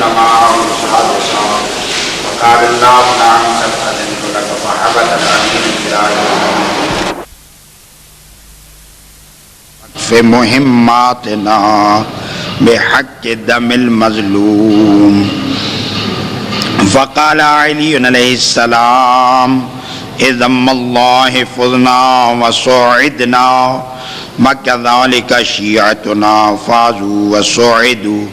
معه شهادة شهر وقال الله نعم قد أذنت لك فحبط الأمين إلى في مهماتنا بحق دم المظلوم. فقال علي عليه السلام اذم الله فضنا وصعدنا وكذلك شيعتنا فازوا وصعدوا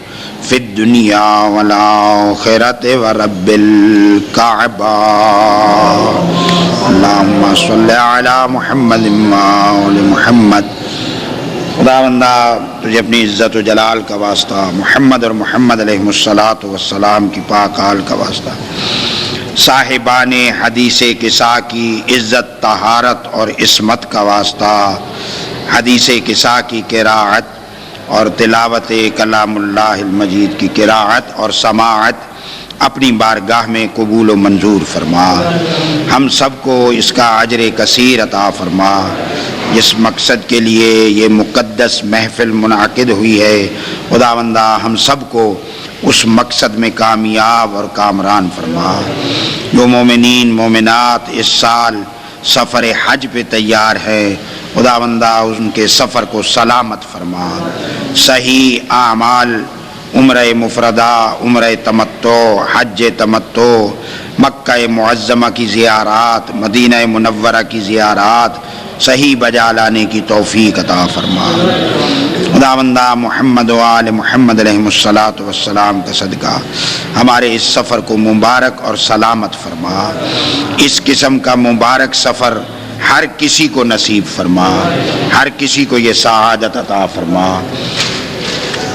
في الدنيا والآخرة ورب الكعبة. اللهم صل على محمد وآل محمد. خدا بندہ تجھے اپنی عزت و جلال کا واسطہ، محمد اور محمد علیہ الصلاۃ والسلام کی پاک آل کا واسطہ، صاحبان حدیث کسا کی عزت، طہارت اور عصمت کا واسطہ، حدیث کسا کی قراءت اور تلاوت کلام اللہ المجید کی قراءت اور سماعت اپنی بارگاہ میں قبول و منظور فرما. ہم سب کو اس کا اجر کثیر عطا فرما. جس مقصد کے لیے یہ مقدس محفل منعقد ہوئی ہے، خداوندہ ہم سب کو اس مقصد میں کامیاب اور کامران فرما. جو مومنین مومنات اس سال سفر حج پہ تیار ہے، خداوندہ ان کے سفر کو سلامت فرما. صحیح اعمال، عمرہ مفردہ، عمرہ تمتع، حج تمتع، مکہ معظمہ کی زیارات، مدینہ منورہ کی زیارات صحیح بجا لانے کی توفیق عطا فرما. خداوندہ محمد و آل محمد علیہ الصلاۃ والسلام کا صدقہ ہمارے اس سفر کو مبارک اور سلامت فرما. اس قسم کا مبارک سفر ہر کسی کو نصیب فرما، ہر کسی کو یہ سعادت عطا فرما.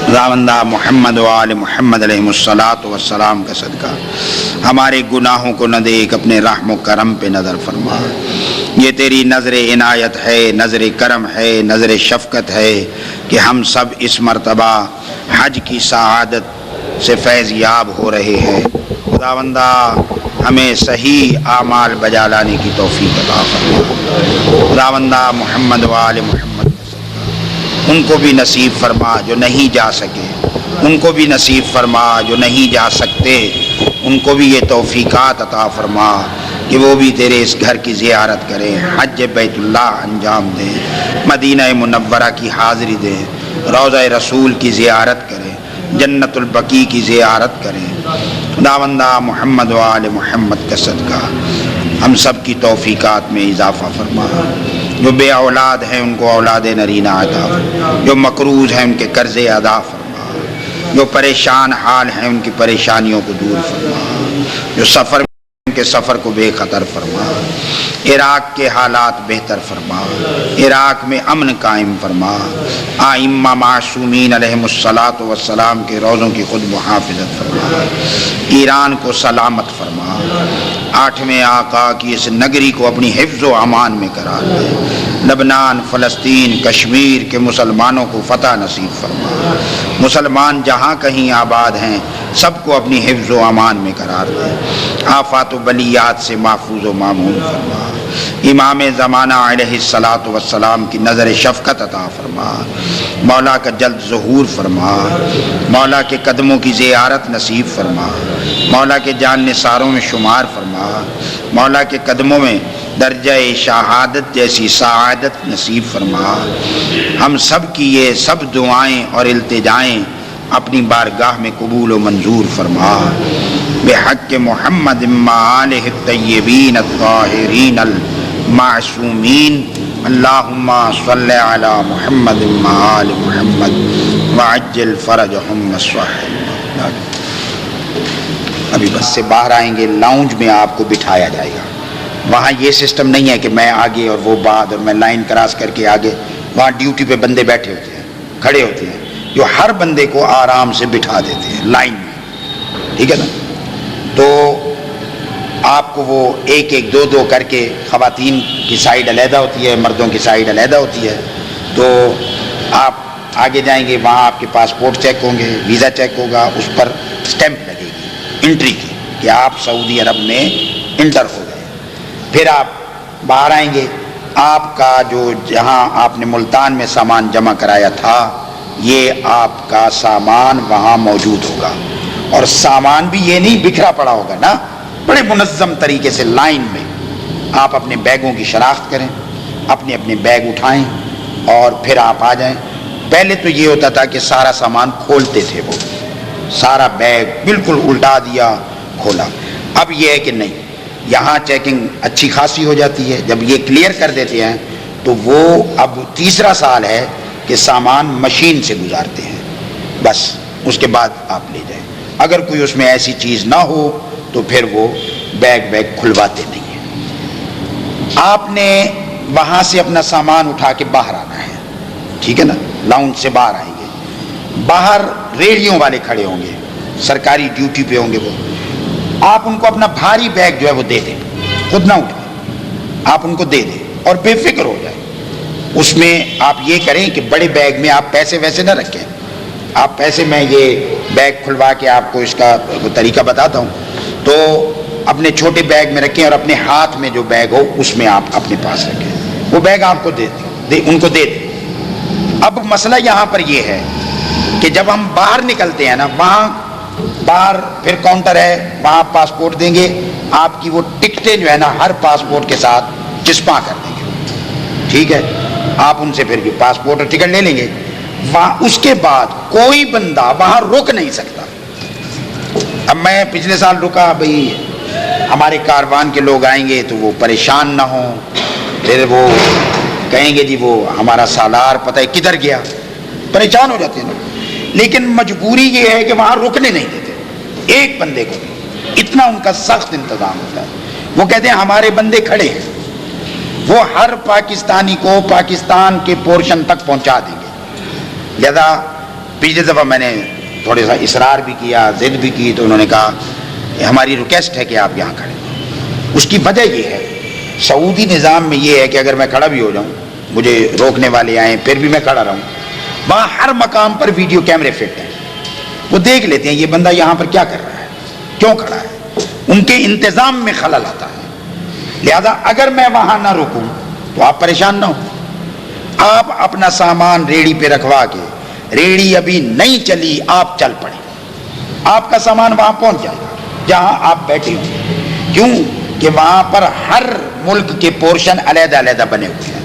خداوندہ محمد و آل محمد علیہ الصلاۃ والسلام کا صدقہ ہمارے گناہوں کو نہ دیکھ، اپنے رحم و کرم پہ نظر فرما. یہ تیری نظر عنایت ہے، نظر کرم ہے، نظر شفقت ہے کہ ہم سب اس مرتبہ حج کی سعادت سے فیض یاب ہو رہے ہیں. خداوندہ ہمیں صحیح اعمال بجا لانے کی توفیق عطا فرما. خداوندہ محمد و آل محمد ان کو بھی نصیب فرما جو نہیں جا سکے، ان کو بھی نصیب فرما جو نہیں جا سکتے، ان کو بھی یہ توفیقات عطا فرما کہ وہ بھی تیرے اس گھر کی زیارت کریں، حج بیت اللہ انجام دیں، مدینہ منورہ کی حاضری دیں، روضہ رسول کی زیارت کریں، جنت البقیع کی زیارت کریں. خداوندہ محمد و آل محمد کا صدقہ ہم سب کی توفیقات میں اضافہ فرما. جو بے اولاد ہیں ان کو اولاد نرینہ عطا فرما، جو مقروض ہیں ان کے قرض ادا فرما، جو پریشان حال ہیں ان کی پریشانیوں کو دور فرما، جو سفر کے سفر کو بے خطر فرما. عراق کے حالات بہتر فرما، عراق میں امن قائم فرما. ائمہ معصومین علیہم الصلاۃ والسلام کے روضوں کی خود محافظت فرما. ایران کو سلامت فرما. 8ویں آقا کی اس نگری کو اپنی حفظ و امان میں قرار دے. لبنان، فلسطین، کشمیر کے مسلمانوں کو فتح نصیب فرما. مسلمان جہاں کہیں آباد ہیں سب کو اپنی حفظ و امان میں قرار دے. آفات و بلیات سے محفوظ و معمون فرما. امام زمانہ علیہ الصلاۃ والسلام کی نظر شفقت عطا فرما. مولا کا جلد ظہور فرما. مولا کے قدموں کی زیارت نصیب فرما. مولا کے جان نثاروں میں شمار فرما. مولا کے قدموں میں درجہ شہادت جیسی سعادت نصیب فرما. ہم سب کی یہ سب دعائیں اور التجائیں اپنی بارگاہ میں قبول و منظور فرما. بحق محمد آلہ الطیبین الطاہرین المعصومین. اللہم صلی علی محمد آل محمد وعجل فرجہم وصحبہ. ابھی بس سے باہر آئیں گے، لاؤنج میں آپ کو بٹھایا جائے گا. وہاں یہ سسٹم نہیں ہے کہ میں آگے اور وہ بعد اور میں لائن کراس کر کے آگے. وہاں ڈیوٹی پہ بندے بیٹھے ہوتے ہیں، کھڑے ہوتے ہیں، جو ہر بندے کو آرام سے بٹھا دیتے ہیں لائن میں. ٹھیک ہے نا؟ تو آپ کو وہ ایک ایک دو دو کر کے، خواتین کی سائیڈ علیحدہ ہوتی ہے، مردوں کی سائیڈ علیحدہ ہوتی ہے. تو آپ آگے جائیں گے، وہاں آپ کے پاسپورٹ چیک ہوں گے، ویزا چیک ہوگا، اس پر سٹیمپ لگے گی انٹری کی کہ آپ سعودی عرب میں انٹر ہو گئے. پھر آپ باہر آئیں گے، آپ کا جو جہاں آپ نے ملتان میں سامان جمع کرایا تھا، یہ آپ کا سامان وہاں موجود ہوگا. اور سامان بھی یہ نہیں بکھرا پڑا ہوگا نا، بڑے منظم طریقے سے لائن میں آپ اپنے بیگوں کی شناخت کریں، اپنے اپنے بیگ اٹھائیں اور پھر آپ آ جائیں۔ پہلے تو یہ ہوتا تھا کہ سارا سامان کھولتے تھے، وہ سارا بیگ بالکل الٹا دیا، کھولا۔ اب یہ ہے کہ نہیں، یہاں چیکنگ اچھی خاصی ہو جاتی ہے، جب یہ کلیئر کر دیتے ہیں تو وہ اب تیسرا سال ہے کہ سامان مشین سے گزارتے ہیں، بس اس کے بعد آپ لے جائیں۔ اگر کوئی اس میں ایسی چیز نہ ہو تو پھر وہ بیگ کھلواتے نہیں ہیں۔ آپ نے وہاں سے اپنا سامان اٹھا کے باہر آنا ہے، ٹھیک ہے نا، لاؤنج سے باہر آئیں گے، باہر ریڑھیوں والے کھڑے ہوں گے، سرکاری ڈیوٹی پہ ہوں گے وہ، آپ ان کو اپنا بھاری بیگ جو ہے وہ دے دیں، خود نہ اٹھائیں، آپ ان کو دے دیں اور بے فکر ہو جائیں۔ اس میں آپ یہ کریں کہ بڑے بیگ میں آپ پیسے ویسے نہ رکھیں، آپ پیسے، میں یہ بیگ کھلوا کے آپ کو اس کا طریقہ بتاتا ہوں، تو اپنے چھوٹے بیگ میں رکھیں اور اپنے ہاتھ میں جو بیگ ہو اس میں آپ اپنے پاس رکھیں، وہ بیگ آپ کو دے دیں، ان کو دے دیں۔ اب مسئلہ یہاں پر یہ ہے کہ جب ہم باہر نکلتے ہیں نا، وہاں باہر پھر کاؤنٹر ہے، وہاں آپ پاسپورٹ دیں گے، آپ کی وہ ٹکٹیں جو ہے نا ہر پاسپورٹ کے ساتھ چسپاں کر دیں گے، ٹھیک ہے، آپ ان سے پھر بھی پاسپورٹ اور ٹکٹ لے لیں گے۔ وہاں اس کے بعد کوئی بندہ وہاں رک نہیں سکتا۔ اب میں پچھلے سال رکا، بھئی ہمارے کاروان کے لوگ آئیں گے تو وہ پریشان نہ ہوں، پھر وہ کہیں گے جی وہ ہمارا سالار پتہ ہے کدھر گیا، پریشان ہو جاتے ہیں نا۔ لیکن مجبوری یہ ہے کہ وہاں رکنے نہیں دیتے ایک بندے کو بھی، اتنا ان کا سخت انتظام ہوتا ہے۔ وہ کہتے ہیں ہمارے بندے کھڑے ہیں، وہ ہر پاکستانی کو پاکستان کے پورشن تک پہنچا دیں گے۔ لہذا پچھلی دفعہ میں نے تھوڑے سا اصرار بھی کیا، ضد بھی کی، تو انہوں نے کہا ہماری ریکویسٹ ہے کہ آپ یہاں کھڑے ہیں۔ اس کی وجہ یہ ہے، سعودی نظام میں یہ ہے کہ اگر میں کھڑا بھی ہو جاؤں، مجھے روکنے والے آئیں پھر بھی میں کھڑا رہوں، وہاں ہر مقام پر ویڈیو کیمرے فٹ ہیں، وہ دیکھ لیتے ہیں یہ بندہ یہاں پر کیا کر رہا ہے، کیوں کھڑا ہے، ان کے انتظام میں خلل آتا ہے۔ لہذا اگر میں وہاں نہ رکوں تو آپ پریشان نہ ہوں، آپ اپنا سامان ریڑھی پہ رکھوا کے، ریڑھی ابھی نہیں چلی آپ چل پڑیں، آپ کا سامان وہاں پہنچ جائے گا جہاں آپ بیٹھے ہوں، کیوں کہ وہاں پر ہر ملک کے پورشن علیحدہ علیحدہ بنے ہوئے ہیں۔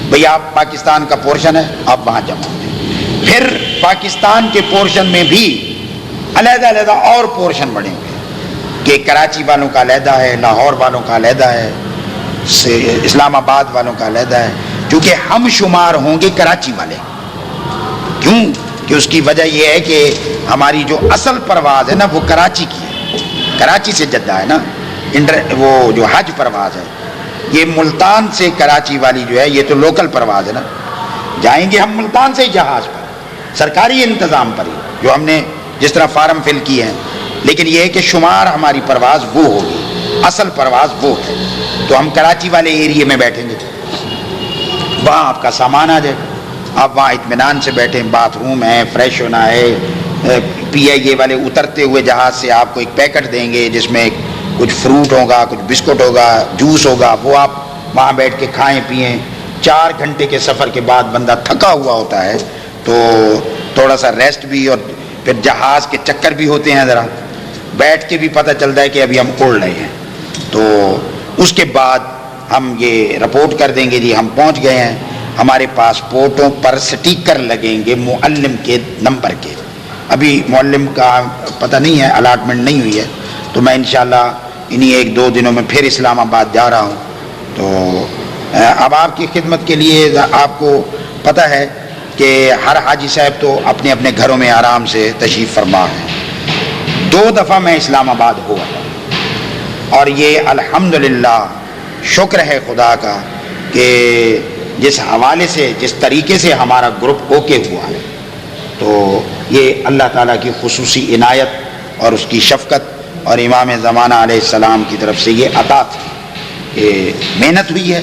بھئی آپ پاکستان کا پورشن ہے، آپ وہاں جمع ہوں گے، پھر پاکستان کے پورشن میں بھی علیحدہ علیحدہ اور پورشن بنے ہوئے ہیں کہ کراچی والوں کا علیحدہ ہے، لاہور والوں کا علیحدہ ہے، اسلام آباد والوں کا علیحدہ ہے، کیونکہ ہم شمار ہوں گے کراچی والے، کیوں کہ اس کی وجہ یہ ہے کہ ہماری جو اصل پرواز ہے نا وہ کراچی کی ہے، کراچی سے جدہ ہے نا، وہ جو حج پرواز ہے، یہ ملتان سے کراچی والی جو ہے یہ تو لوکل پرواز ہے نا، جائیں گے ہم ملتان سے ہی جہاز پر، سرکاری انتظام پر ہی، جو ہم نے جس طرح فارم فل کیے ہیں، لیکن یہ ہے کہ شمار ہماری پرواز وہ ہوگی، اصل پرواز وہ ہے، تو ہم کراچی والے ایریے میں بیٹھیں گے، وہاں آپ کا سامان آ جائے گا، آپ وہاں اطمینان سے بیٹھیں، باتھ روم ہے، فریش ہونا ہے، پی آئی اے والے اترتے ہوئے جہاز سے آپ کو ایک پیکٹ دیں گے جس میں کچھ فروٹ ہوگا، کچھ بسکٹ ہوگا، جوس ہوگا، وہ آپ وہاں بیٹھ کے کھائیں پئیں۔ 4 گھنٹے کے سفر کے بعد بندہ تھکا ہوا ہوتا ہے تو تھوڑا سا ریسٹ بھی، اور پھر جہاز کے چکر بھی ہوتے ہیں، ذرا بیٹھ کے بھی پتہ چلتا ہے کہ ابھی ہم اڑ رہے ہیں، تو اس کے بعد ہم یہ رپورٹ کر دیں گے جی ہم پہنچ گئے ہیں، ہمارے پاسپورٹوں پر سٹیکر لگیں گے معلم کے نمبر کے، ابھی معلم کا پتہ نہیں ہے، الاٹمنٹ نہیں ہوئی ہے، تو میں انشاءاللہ انہی 1-2 دنوں میں پھر اسلام آباد جا رہا ہوں۔ تو اب آپ کی خدمت کے لیے آپ کو پتہ ہے کہ ہر حاجی صاحب تو اپنے اپنے گھروں میں آرام سے تشریف فرما ہے۔ 2 دفعہ میں اسلام آباد ہوا اور یہ الحمدللہ شکر ہے خدا کا کہ جس حوالے سے، جس طریقے سے ہمارا گروپ اوکے ہوا ہے، تو یہ اللہ تعالیٰ کی خصوصی عنایت اور اس کی شفقت اور امام زمانہ علیہ السلام کی طرف سے یہ عطا تھی کہ محنت ہوئی ہے،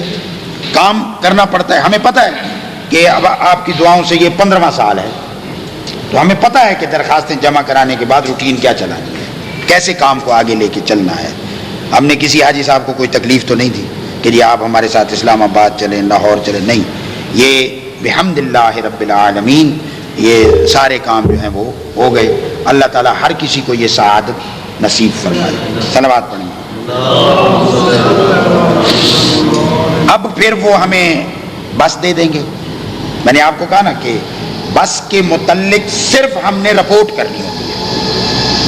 کام کرنا پڑتا ہے۔ ہمیں پتہ ہے کہ اب آپ کی دعاؤں سے یہ 15واں سال ہے، تو ہمیں پتہ ہے کہ درخواستیں جمع کرانے کے بعد روٹین کیا چلانی ہے، کیسے کام کو آگے لے کے چلنا ہے۔ ہم نے کسی حاجی صاحب کو کوئی تکلیف تو نہیں دی کہ جی آپ ہمارے ساتھ اسلام آباد چلیں، لاہور چلیں، نہیں، یہ بحمد اللہ رب العالمین یہ سارے کام جو ہیں وہ ہو گئے. اللہ تعالیٰ ہر کسی کو یہ سعادت نصیب فرمائے. صلوات پڑھیں. اب پھر وہ ہمیں بس دے دیں گے. میں نے آپ کو کہا نا کہ بس کے متعلق صرف ہم نے رپورٹ کرنی ہوتی ہے,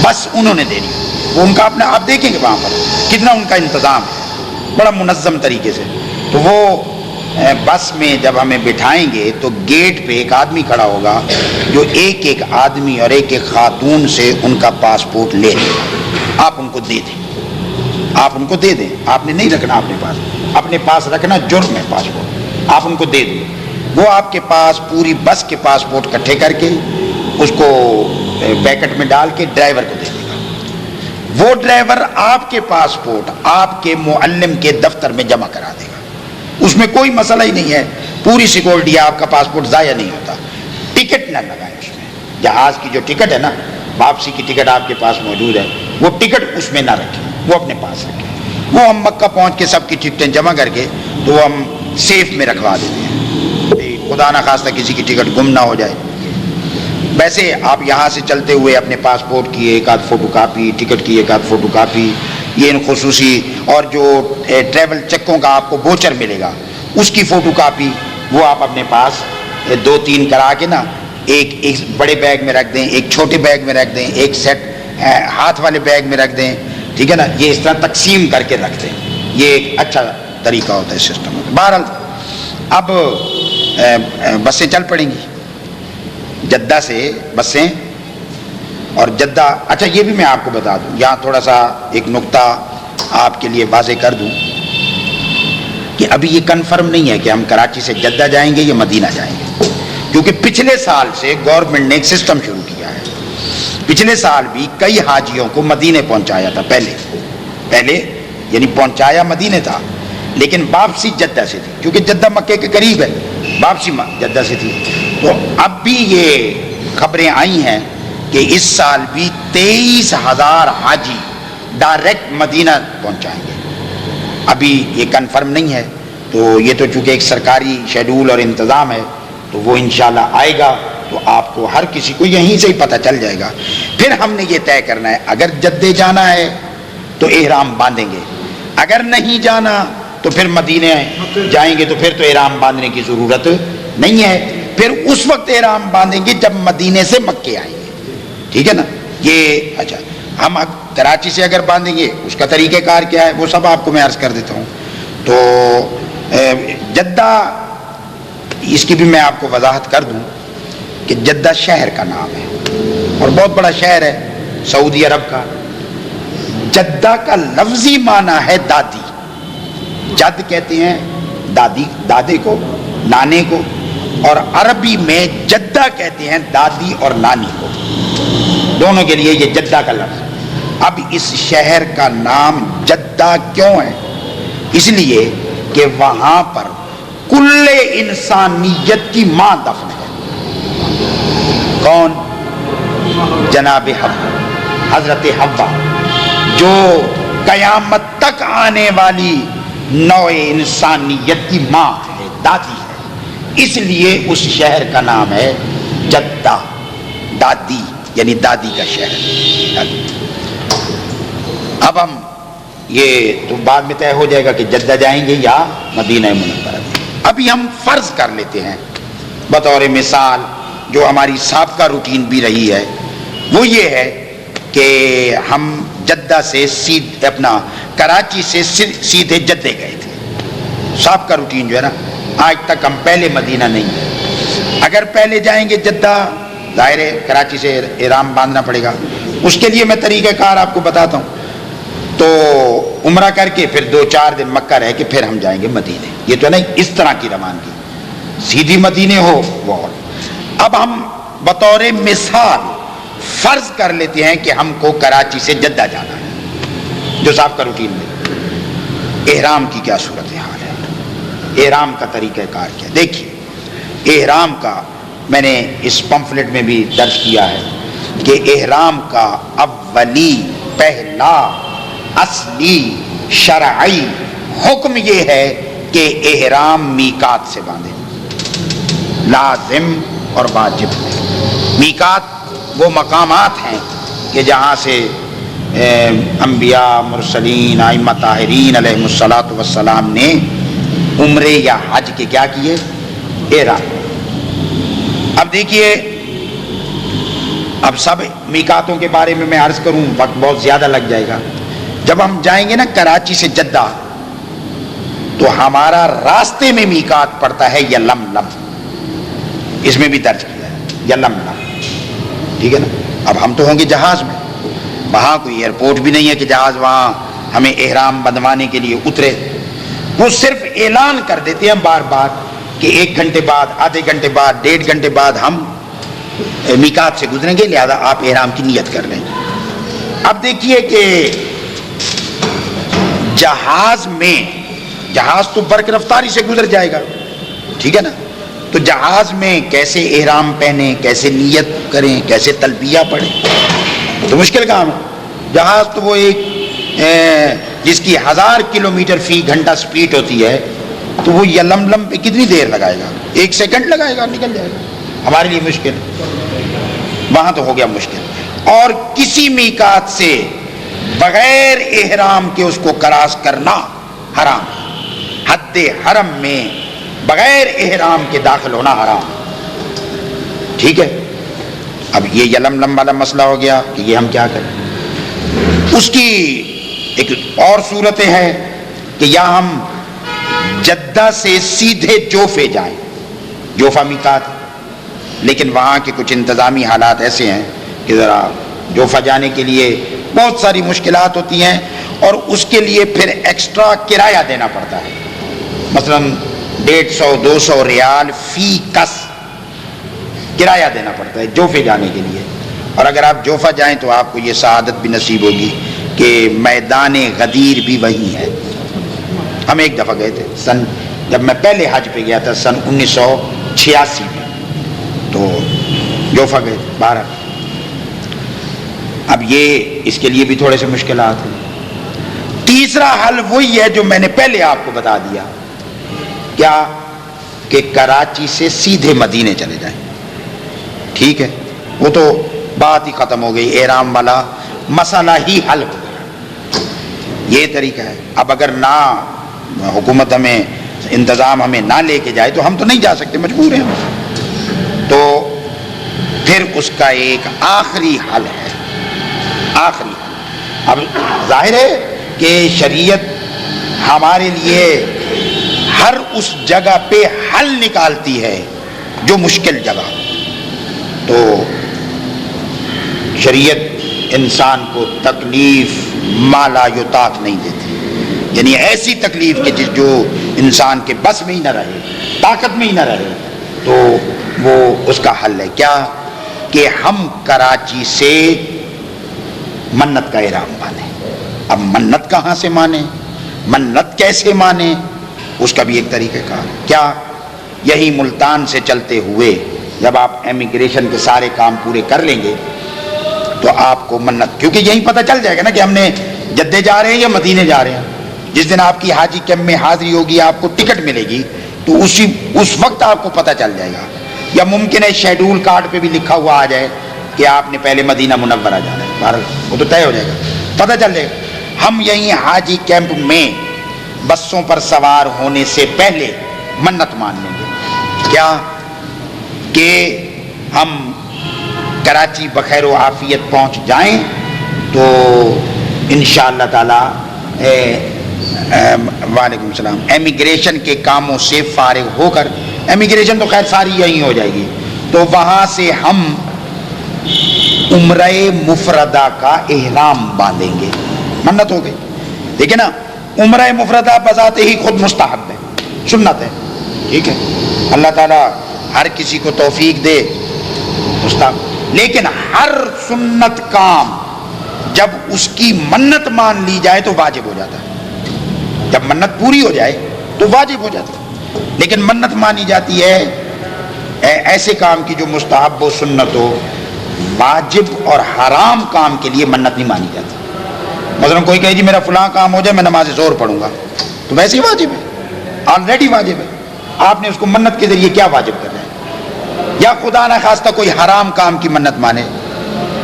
بس انہوں نے دینی. وہ ان کا اپنا آپ دیکھیں گے وہاں پر کتنا ان کا انتظام ہے بڑا منظم طریقے سے. تو وہ بس میں جب ہمیں بٹھائیں گے تو گیٹ پہ ایک آدمی کھڑا ہوگا جو ایک ایک آدمی اور ایک ایک خاتون سے ان کا پاسپورٹ لے لے گا. آپ ان کو دے دیں, آپ ان کو دے دیں. آپ نے نہیں رکھنا اپنے پاس رکھنا جرم ہے پاسپورٹ. آپ ان کو دے دیں, وہ آپ کے پاس پوری بس کے پاسپورٹ اکٹھے کر کے اس کو پیکٹ میں ڈال کے ڈرائیور کو دے دے گا. وہ ڈرائیور آپ کے پاسپورٹ آپ کے معلم کے دفتر میں جمع کرا دے گا. اس میں کوئی مسئلہ ہی نہیں ہے, پوری سیکورٹی. آپ کا پاسپورٹ ضائع نہیں ہوتا. ٹکٹ نہ لگائیں اس میں. جہاز کی جو ٹکٹ ہے نا, واپسی کی ٹکٹ آپ کے پاس موجود ہے, وہ ٹکٹ اس میں نہ رکھیں, وہ اپنے پاس رکھیں. وہ ہم مکہ پہنچ کے سب کی ٹکٹیں جمع کر کے تو وہ ہم سیف میں رکھوا دیتے ہیں, خدا نہ خواستہ کسی کی ٹکٹ گم نہ ہو جائے. ویسے آپ یہاں سے چلتے ہوئے اپنے پاسپورٹ کی ایک آدھ فوٹو کاپی, ٹکٹ کی ایک آدھ فوٹو کاپی, یہ ان خصوصی, اور جو ٹریول چیکوں کا آپ کو ووچر ملے گا اس کی فوٹو کاپی, وہ آپ اپنے پاس 2-3 کرا کے نا ایک بڑے بیگ میں رکھ دیں, ایک چھوٹے بیگ میں رکھ دیں, ایک سیٹ ہاتھ والے بیگ میں رکھ دیں. ٹھیک ہے نا, یہ اس طرح تقسیم کر کے رکھ دیں. یہ ایک اچھا طریقہ ہوتا ہے, سسٹم ہوتا ہے. بہرحال اب بسیں چل پڑیں گی جدہ سے, بسیں. اور جدہ, اچھا یہ بھی میں آپ کو بتا دوں, یہاں تھوڑا سا ایک نقطہ آپ کے لیے واضح کر دوں کہ ابھی یہ کنفرم نہیں ہے کہ ہم کراچی سے جدہ جائیں گے یا مدینہ جائیں گے, کیونکہ پچھلے سال سے گورنمنٹ نے ایک سسٹم شروع کیا ہے. پچھلے سال بھی کئی حاجیوں کو مدینے پہنچایا تھا. پہلے یعنی پہنچایا مدینے تھا, لیکن واپسی جدہ سے تھی, کیونکہ جدہ مکے کے قریب ہے, واپسی جدہ سے تھی. تو اب بھی یہ خبریں آئی ہیں کہ اس سال بھی 23,000 حاجی ڈائریکٹ مدینہ پہنچائیں گے. ابھی یہ کنفرم نہیں ہے, تو یہ تو چونکہ ایک سرکاری شیڈول اور انتظام ہے, تو وہ انشاءاللہ آئے گا تو آپ کو ہر کسی کو یہیں سے ہی پتہ چل جائے گا. پھر ہم نے یہ طے کرنا ہے, اگر جدے جانا ہے تو احرام باندھیں گے, اگر نہیں جانا تو پھر مدینے جائیں گے, تو پھر تو احرام باندھنے کی ضرورت نہیں ہے. پھر اس وقت احرام باندھیں گے جب مدینے سے مکے آئیں گے. ٹھیک ہے نا. یہ اچھا, ہم کراچی سے اگر باندھیں گے اس کا طریقہ کار کیا ہے وہ سب آپ کو میں عرض کر دیتا ہوں. تو جدہ, اس کی بھی میں آپ کو وضاحت کر دوں کہ جدہ شہر کا نام ہے اور بہت بڑا شہر ہے سعودی عرب کا. جدہ کا لفظی معنی ہے دادی. جد کہتے ہیں دادی, دادے کو, نانے کو, اور عربی میں جدہ کہتے ہیں دادی اور نانی کو, دونوں کے لیے یہ جدہ کا لفظ. اب اس شہر کا نام جدہ کیوں ہے؟ اس لیے کہ وہاں پر کل انسانیت کی ماں دفن ہے. کون؟ جناب حوا, حضرت حوا, جو قیامت تک آنے والی نوع انسانیت کی ماں ہے, دادی ہے. اس لیے اس شہر کا نام ہے جدہ, دادی یعنی دادی کا شہر. اب ہم یہ تو بعد میں طے ہو جائے گا کہ جدہ جائیں گے یا مدینہ منورہ. ابھی ہم فرض کر لیتے ہیں بطور مثال, جو ہماری سابقہ روٹین بھی رہی ہے وہ یہ ہے کہ ہم جدہ سے اپنا کراچی سے سیدھے جدے گئے تھے. سابقہ روٹین جو ہے نا, آج تک ہم پہلے مدینہ نہیں گئے. اگر پہلے جائیں گے جدہ, ظاہر ہے کراچی سے احرام باندھنا پڑے گا. اس کے لیے میں طریقہ کار آپ کو بتاتا ہوں. تو عمرہ کر کے پھر 2-4 دن مکہ رہ کے پھر ہم جائیں گے مدینے. یہ تو نہیں اس طرح کی روانگی, سیدھی مدینے ہو وہ. اب ہم بطور مثال فرض کر لیتے ہیں کہ ہم کو کراچی سے جدہ جانا ہے, جو صاحب کا روٹین میں. احرام کی کیا صورت حال ہے, احرام کا طریقہ کار کیا؟ دیکھیے, احرام کا میں نے اس پمفلٹ میں بھی درج کیا ہے کہ احرام کا اولی, پہلا, اصلی شرعی حکم یہ ہے کہ احرام میقات سے باندھیں, لازم اور واجب ہے. میقات وہ مقامات ہیں کہ جہاں سے انبیاء، مرسلین، ائمہ طاہرین علیہم الصلاۃ والسلام نے عمرے یا حج کے کیا کیے؟ احرام۔ اب دیکھیے، اب سب میقاتوں کے بارے میں عرض کروں وقت بہت زیادہ لگ جائے گا۔ جب ہم جائیں گے نا کراچی سے جدہ، تو ہمارا راستے میں میقات پڑتا ہے یلملم، اس میں بھی درج کیا ہے یلملم، ٹھیک ہے نا۔ اب ہم تو ہوں گے جہاز میں، وہاں کوئی ایئرپورٹ بھی نہیں ہے کہ جہاز وہاں ہمیں احرام بندھوانے کے لیے اترے۔ وہ صرف اعلان کر دیتے ہیں بار بار کہ 1 گھنٹے بعد، آدھے گھنٹے بعد، 1.5 گھنٹے بعد ہم میقات سے گزریں گے، لہذا آپ احرام کی نیت کر لیں۔ اب دیکھیے کہ جہاز میں، جہاز تو برق رفتاری سے گزر جائے گا، ٹھیک ہے نا، تو جہاز میں کیسے احرام پہنیں، کیسے نیت کریں، کیسے تلبیہ پڑھیں، تو مشکل کام ہے۔ جہاز تو وہ ایک جس کی 1000 کلومیٹر فی گھنٹہ سپیڈ ہوتی ہے، تو وہ یلملم پہ کتنی دیر لگائے گا؟ 1 سیکنڈ لگائے گا، نکل جائے گا۔ ہمارے لیے مشکل، وہاں تو ہو گیا مشکل۔ اور کسی میقات سے بغیر احرام کے اس کو کراس کرنا حرام، حد حرم میں بغیر احرام کے داخل ہونا حرام، ٹھیک ہے۔ اب یہ یلملم والا مسئلہ ہو گیا کہ یہ ہم کیا کریں۔ اس کی ایک اور صورتیں ہیں کہ یا ہم جدہ سے سیدھے جوفے جائیں، جوفا میقات، لیکن وہاں کے کچھ انتظامی حالات ایسے ہیں کہ ذرا جوفا جانے کے لیے بہت ساری مشکلات ہوتی ہیں، اور اس کے لیے پھر ایکسٹرا کرایہ دینا پڑتا ہے، مثلا 150-200 ریال فی کس کرایہ دینا پڑتا ہے جوفے جانے کے لیے۔ اور اگر آپ جوفا جائیں تو آپ کو یہ سعادت بھی نصیب ہوگی کہ میدان غدیر بھی وہی ہے۔ ہم ایک دفعہ گئے تھے، جب میں پہلے حج پہ گیا تھا سن 1986 میں، تو جوفا گئے تھے 12۔ اب یہ اس کے لیے بھی تھوڑے سے مشکلات ہیں۔ تیسرا حل وہی ہے جو میں نے پہلے آپ کو بتا دیا، کیا کہ کراچی سے سیدھے مدینے چلے جائیں، ٹھیک ہے، وہ تو بات ہی ختم ہو گئی، احرام والا مسئلہ ہی حل ہو گیا۔ یہ طریقہ ہے۔ اب اگر نہ حکومت ہمیں انتظام ہمیں نہ لے کے جائے تو ہم تو نہیں جا سکتے، مجبور ہیں، تو پھر اس کا ایک آخری حل ہے، آخری حل۔ اب ظاہر ہے کہ شریعت ہمارے لیے ہر اس جگہ پہ حل نکالتی ہے جو مشکل جگہ، تو شریعت انسان کو تکلیف ما لا یطاق نہیں دیتی، یعنی ایسی تکلیف کہ جو انسان کے بس میں ہی نہ رہے، طاقت میں ہی نہ رہے، تو وہ اس کا حل ہے کیا کہ ہم کراچی سے منت کا احرام باندھیں۔ اب منت کہاں سے مانیں، منت کیسے مانیں، اس کا بھی ایک طریقہ کار، کیا یہی ملتان سے چلتے ہوئے جب آپ امیگریشن کے سارے کام پورے کر لیں گے تو آپ کو منت، کیونکہ یہی پتہ چل جائے گا نا کہ ہم نے جدے جا رہے ہیں یا مدینے جا رہے ہیں۔ جس دن آپ کی حاجی کیمپ میں حاضری ہوگی، آپ کو ٹکٹ ملے گی، تو اس وقت آپ کو پتہ چل جائے گا، یا ممکن ہے شیڈول کارڈ پہ بھی لکھا ہوا آ جائے کہ آپ نے پہلے مدینہ منورہ جانا ہے، بہرحال وہ تو طے ہو جائے گا، پتہ چل جائے گا۔ ہم یہیں حاجی کیمپ میں بسوں پر سوار ہونے سے پہلے منت مان لیں گے، کیا کہ ہم کراچی بخیر و عافیت پہنچ جائیں تو انشاءاللہ تعالی وعلیکم السلام، امیگریشن کے کاموں سے فارغ ہو کر، امیگریشن تو خیر ساری یہیں ہو جائے گی، تو وہاں سے ہم عمرہ مفردہ کا احرام باندھیں گے، منت ہو گئی۔ دیکھیں نا، عمرہ مفردہ بذات ہی خود مستحب ہے، سنت ہے، ٹھیک ہے، اللہ تعالیٰ ہر کسی کو توفیق دے، مستحب۔ لیکن ہر سنت کام جب اس کی منت مان لی جائے تو واجب ہو جاتا ہے، جب منت پوری ہو جائے تو واجب ہو جاتا ہے، لیکن منت مانی جاتی ہے ایسے کام کی جو مستحب و سنت ہو، واجب اور حرام کام کے لیے منت نہیں مانی جاتی۔ مثلا کوئی کہے جی میرا فلاں کام ہو جائے میں نماز ظہر پڑھوں گا، تو ویسے ہی واجب ہے، آلریڈی واجب ہے، آپ نے اس کو منت کے ذریعے کیا واجب کرنا ہے، یا خدا نہ خواستہ کوئی حرام کام کی منت مانے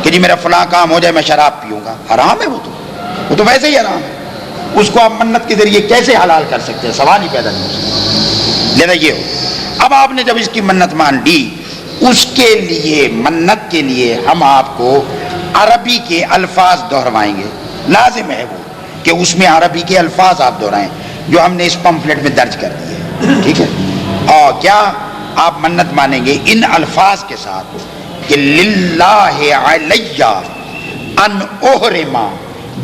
کہ جی میرا فلاں کام ہو جائے میں شراب پیوں گا، حرام ہے وہ تو ویسے ہی حرام ہے، اس کو آپ منت کے ذریعے کیسے حلال کر سکتے ہیں؟ سوال ہی پیدا نہیں ہو سکتا۔ لہذا یہ ہو، اب آپ نے جب اس کی منت مان لی، اس کے لیے منت کے لیے ہم آپ کو عربی کے الفاظ دہروائیں گے، لازم ہے وہ کہ اس میں عربی کے الفاظ آپ دہرائیں جو ہم نے اس پمفلٹ میں درج کر دیے، ٹھیک ہے؟ اور کیا آپ منت مانیں گے ان الفاظ کے ساتھ کہ للہ علی ان احرم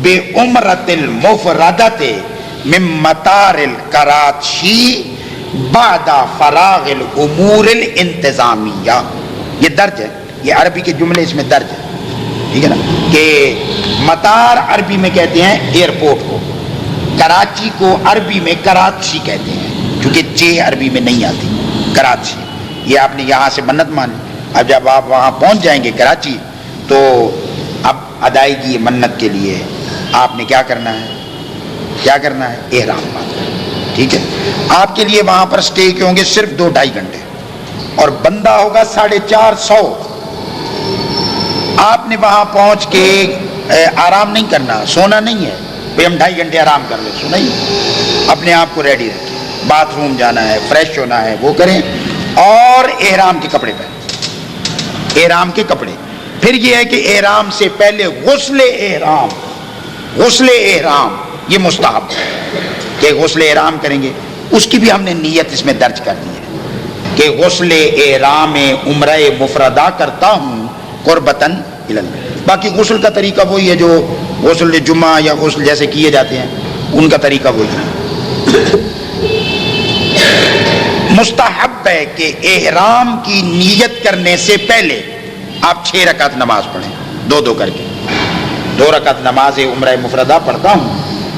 بعمرۃ المفردۃ من مطار الکراچی بعد فراغ الامور الانتظامیہ، یہ درج ہے، یہ عربی کے جملے اس میں درج ہے، ٹھیک ہے نا؟ کہ مطار عربی میں کہتے ہیں ایئرپورٹ کو، کراچی کو عربی میں کراچی کہتے ہیں، کیونکہ چے عربی میں نہیں آتی، کراچی۔ یہ آپ نے یہاں سے منت مانی، اب جب آپ وہاں پہنچ جائیں گے کراچی تو اب ادائیگی منت کے لیے آپ نے کیا کرنا ہے؟ کیا کرنا ہے؟ احرام باندھنا ہے، ٹھیک ہے؟ آپ کے لیے وہاں پر سٹے کے ہوں گے صرف 2-2.5 گھنٹے، اور بندہ ہوگا 450۔ آپ نے وہاں پہنچ کے آرام نہیں کرنا، سونا نہیں ہے بھئی ہم 2.5 گھنٹے آرام کر لیں، سونا ہی، اپنے آپ کو ریڈی رکھیں، باتھ روم جانا ہے، فریش ہونا ہے، وہ کریں، اور احرام کے کپڑے پہنیں، احرام کے کپڑے۔ پھر یہ ہے کہ احرام سے پہلے غسل احرام یہ مستحب ہے کہ غسل احرام کریں گے، اس کی بھی ہم نے نیت اس میں درج کر دی ہے کہ غسل احرام عمرہ مفردہ کرتا ہوں قربتاً الی اللہ۔ باقی غسل کا طریقہ وہی ہے جو غسل جمعہ یا غسل جیسے کیے جاتے ہیں، ان کا طریقہ وہی ہے۔ مستحب ہے کہ احرام کی نیت کرنے سے پہلے آپ 6 رکعت نماز پڑھیں، 2 کر کے، 2 رکعت نماز عمرہ مفردہ پڑھتا ہوں،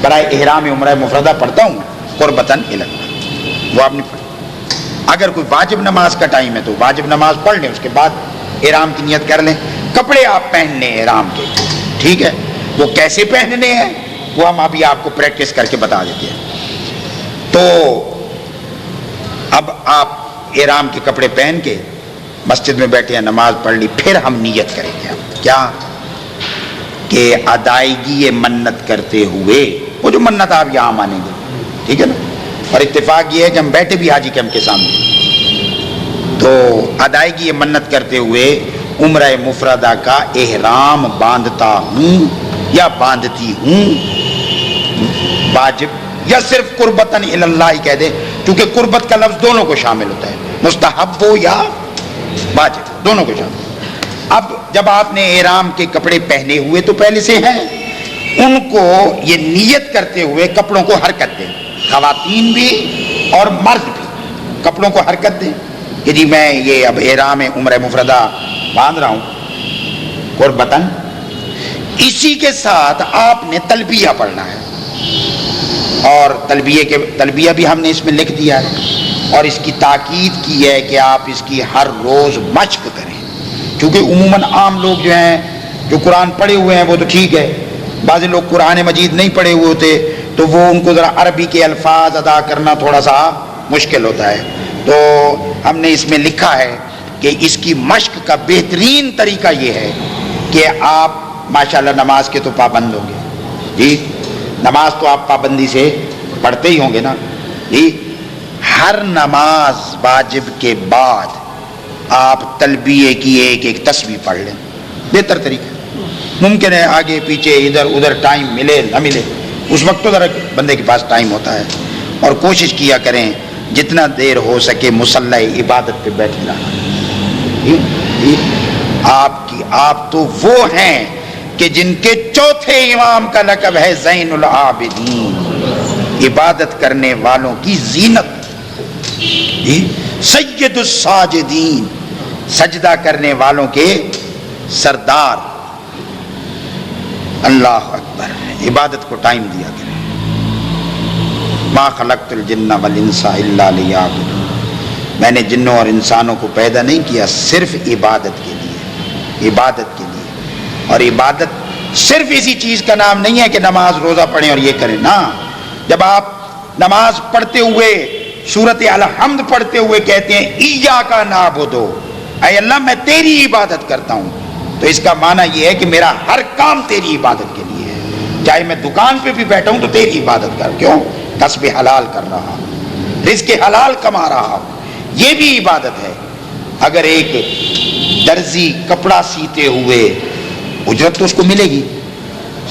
برائے احرام عمرہ مفردہ پڑھتا ہوں قربتاً الی اللہ، وہ آپ نے پڑھی۔ اگر کوئی واجب نماز کا ٹائم ہے تو واجب نماز پڑھ لیں، اس کے بعد احرام کی نیت کر لیں۔ کپڑے آپ پہن لیں احرام کے، ٹھیک ہے؟ وہ کیسے پہننے ہیں وہ ہم ابھی آپ کو پریکٹس کر کے بتا دیتے ہیں۔ تو اب آپ احرام کے کپڑے پہن کے مسجد میں بیٹھے ہیں، نماز پڑھ لی، پھر ہم نیت کریں گے کیا کہ ادائیگی منت کرتے ہوئے، وہ جو منت آپ یہاں مانیں گے، ٹھیک ہے نا؟ اور اتفاق یہ ہے کہ ہم بیٹھے بھی حاجی کیمپ کے سامنے، تو ادائیگی منت کرتے ہوئے عمرہ مفردہ کا احرام باندھتا ہوں یا باندھتی ہوں، واجب یا صرف قربتاً الی اللہ ہی کہہ دیں، کیونکہ قربت کا لفظ دونوں کو شامل ہوتا ہے، مستحب ہو یا واجب، دونوں کو شامل۔ اب جب آپ نے احرام کے کپڑے پہنے ہوئے تو پہلے سے ہیں، ان کو یہ نیت کرتے ہوئے کپڑوں کو حرکت دیں، خواتین بھی اور مرد بھی کپڑوں کو حرکت دیں کہ جی میں یہ اب احرام عمرہ مفردہ باندھ رہا ہوں قربتاً۔ اسی کے ساتھ آپ نے تلبیہ پڑھنا ہے، اور تلبیہ بھی ہم نے اس میں لکھ دیا ہے، اور اس کی تاکید کی ہے کہ آپ اس کی ہر روز مشق کریں، کیونکہ عموماً عام لوگ جو ہیں جو قرآن پڑھے ہوئے ہیں وہ تو ٹھیک ہے، بعض لوگ قرآن مجید نہیں پڑھے ہوئے ہوتے تو وہ ان کو ذرا عربی کے الفاظ ادا کرنا تھوڑا سا مشکل ہوتا ہے، تو ہم نے اس میں لکھا ہے کہ اس کی مشق کا بہترین طریقہ یہ ہے کہ آپ ماشاءاللہ نماز کے تو پابند ہوں گے جی، نماز تو آپ پابندی سے پڑھتے ہی ہوں گے نا جی، ہر نماز واجب کے بعد آپ تلبیہ کی ایک تسبیح پڑھ لیں، بہتر طریقہ۔ ممکن ہے آگے پیچھے ادھر ادھر ٹائم ملے نہ ملے، اس وقت تو ذرا بندے کے پاس ٹائم ہوتا ہے، اور کوشش کیا کریں جتنا دیر ہو سکے مصلی عبادت پہ بیٹھ رہنا۔ آپ تو وہ ہیں کہ جن کے چوتھے امام کا لقب ہے زین العابدین، عبادت کرنے والوں کی زینت، سید الساجدین، سجدہ کرنے والوں کے سردار۔ اللہ اکبر، عبادت کو ٹائم دیا کریں۔ ما خلقت الجن والانس الا لیعبدون، میں نے جنوں اور انسانوں کو پیدا نہیں کیا صرف عبادت کے لیے، عبادت کے لیے۔ اور عبادت صرف اسی چیز کا نام نہیں ہے کہ نماز روزہ پڑھیں اور یہ کریں نا، جب آپ نماز پڑھتے ہوئے سورۃ الحمد پڑھتے ہوئے کہتے ہیں ایاک نعبد اے اللہ میں تیری عبادت کرتا ہوں، تو اس کا معنی یہ ہے کہ میرا ہر کام تیری عبادت کے لیے ہے، چاہے میں دکان پہ بھی بیٹھا ہوں تو تیری عبادت کر، کیوں؟ کسب حلال کر رہا ہوں، رزق حلال کما رہا ہوں، یہ بھی عبادت ہے۔ اگر ایک درزی کپڑا سیتے ہوئے اجرت تو اس کو ملے گی،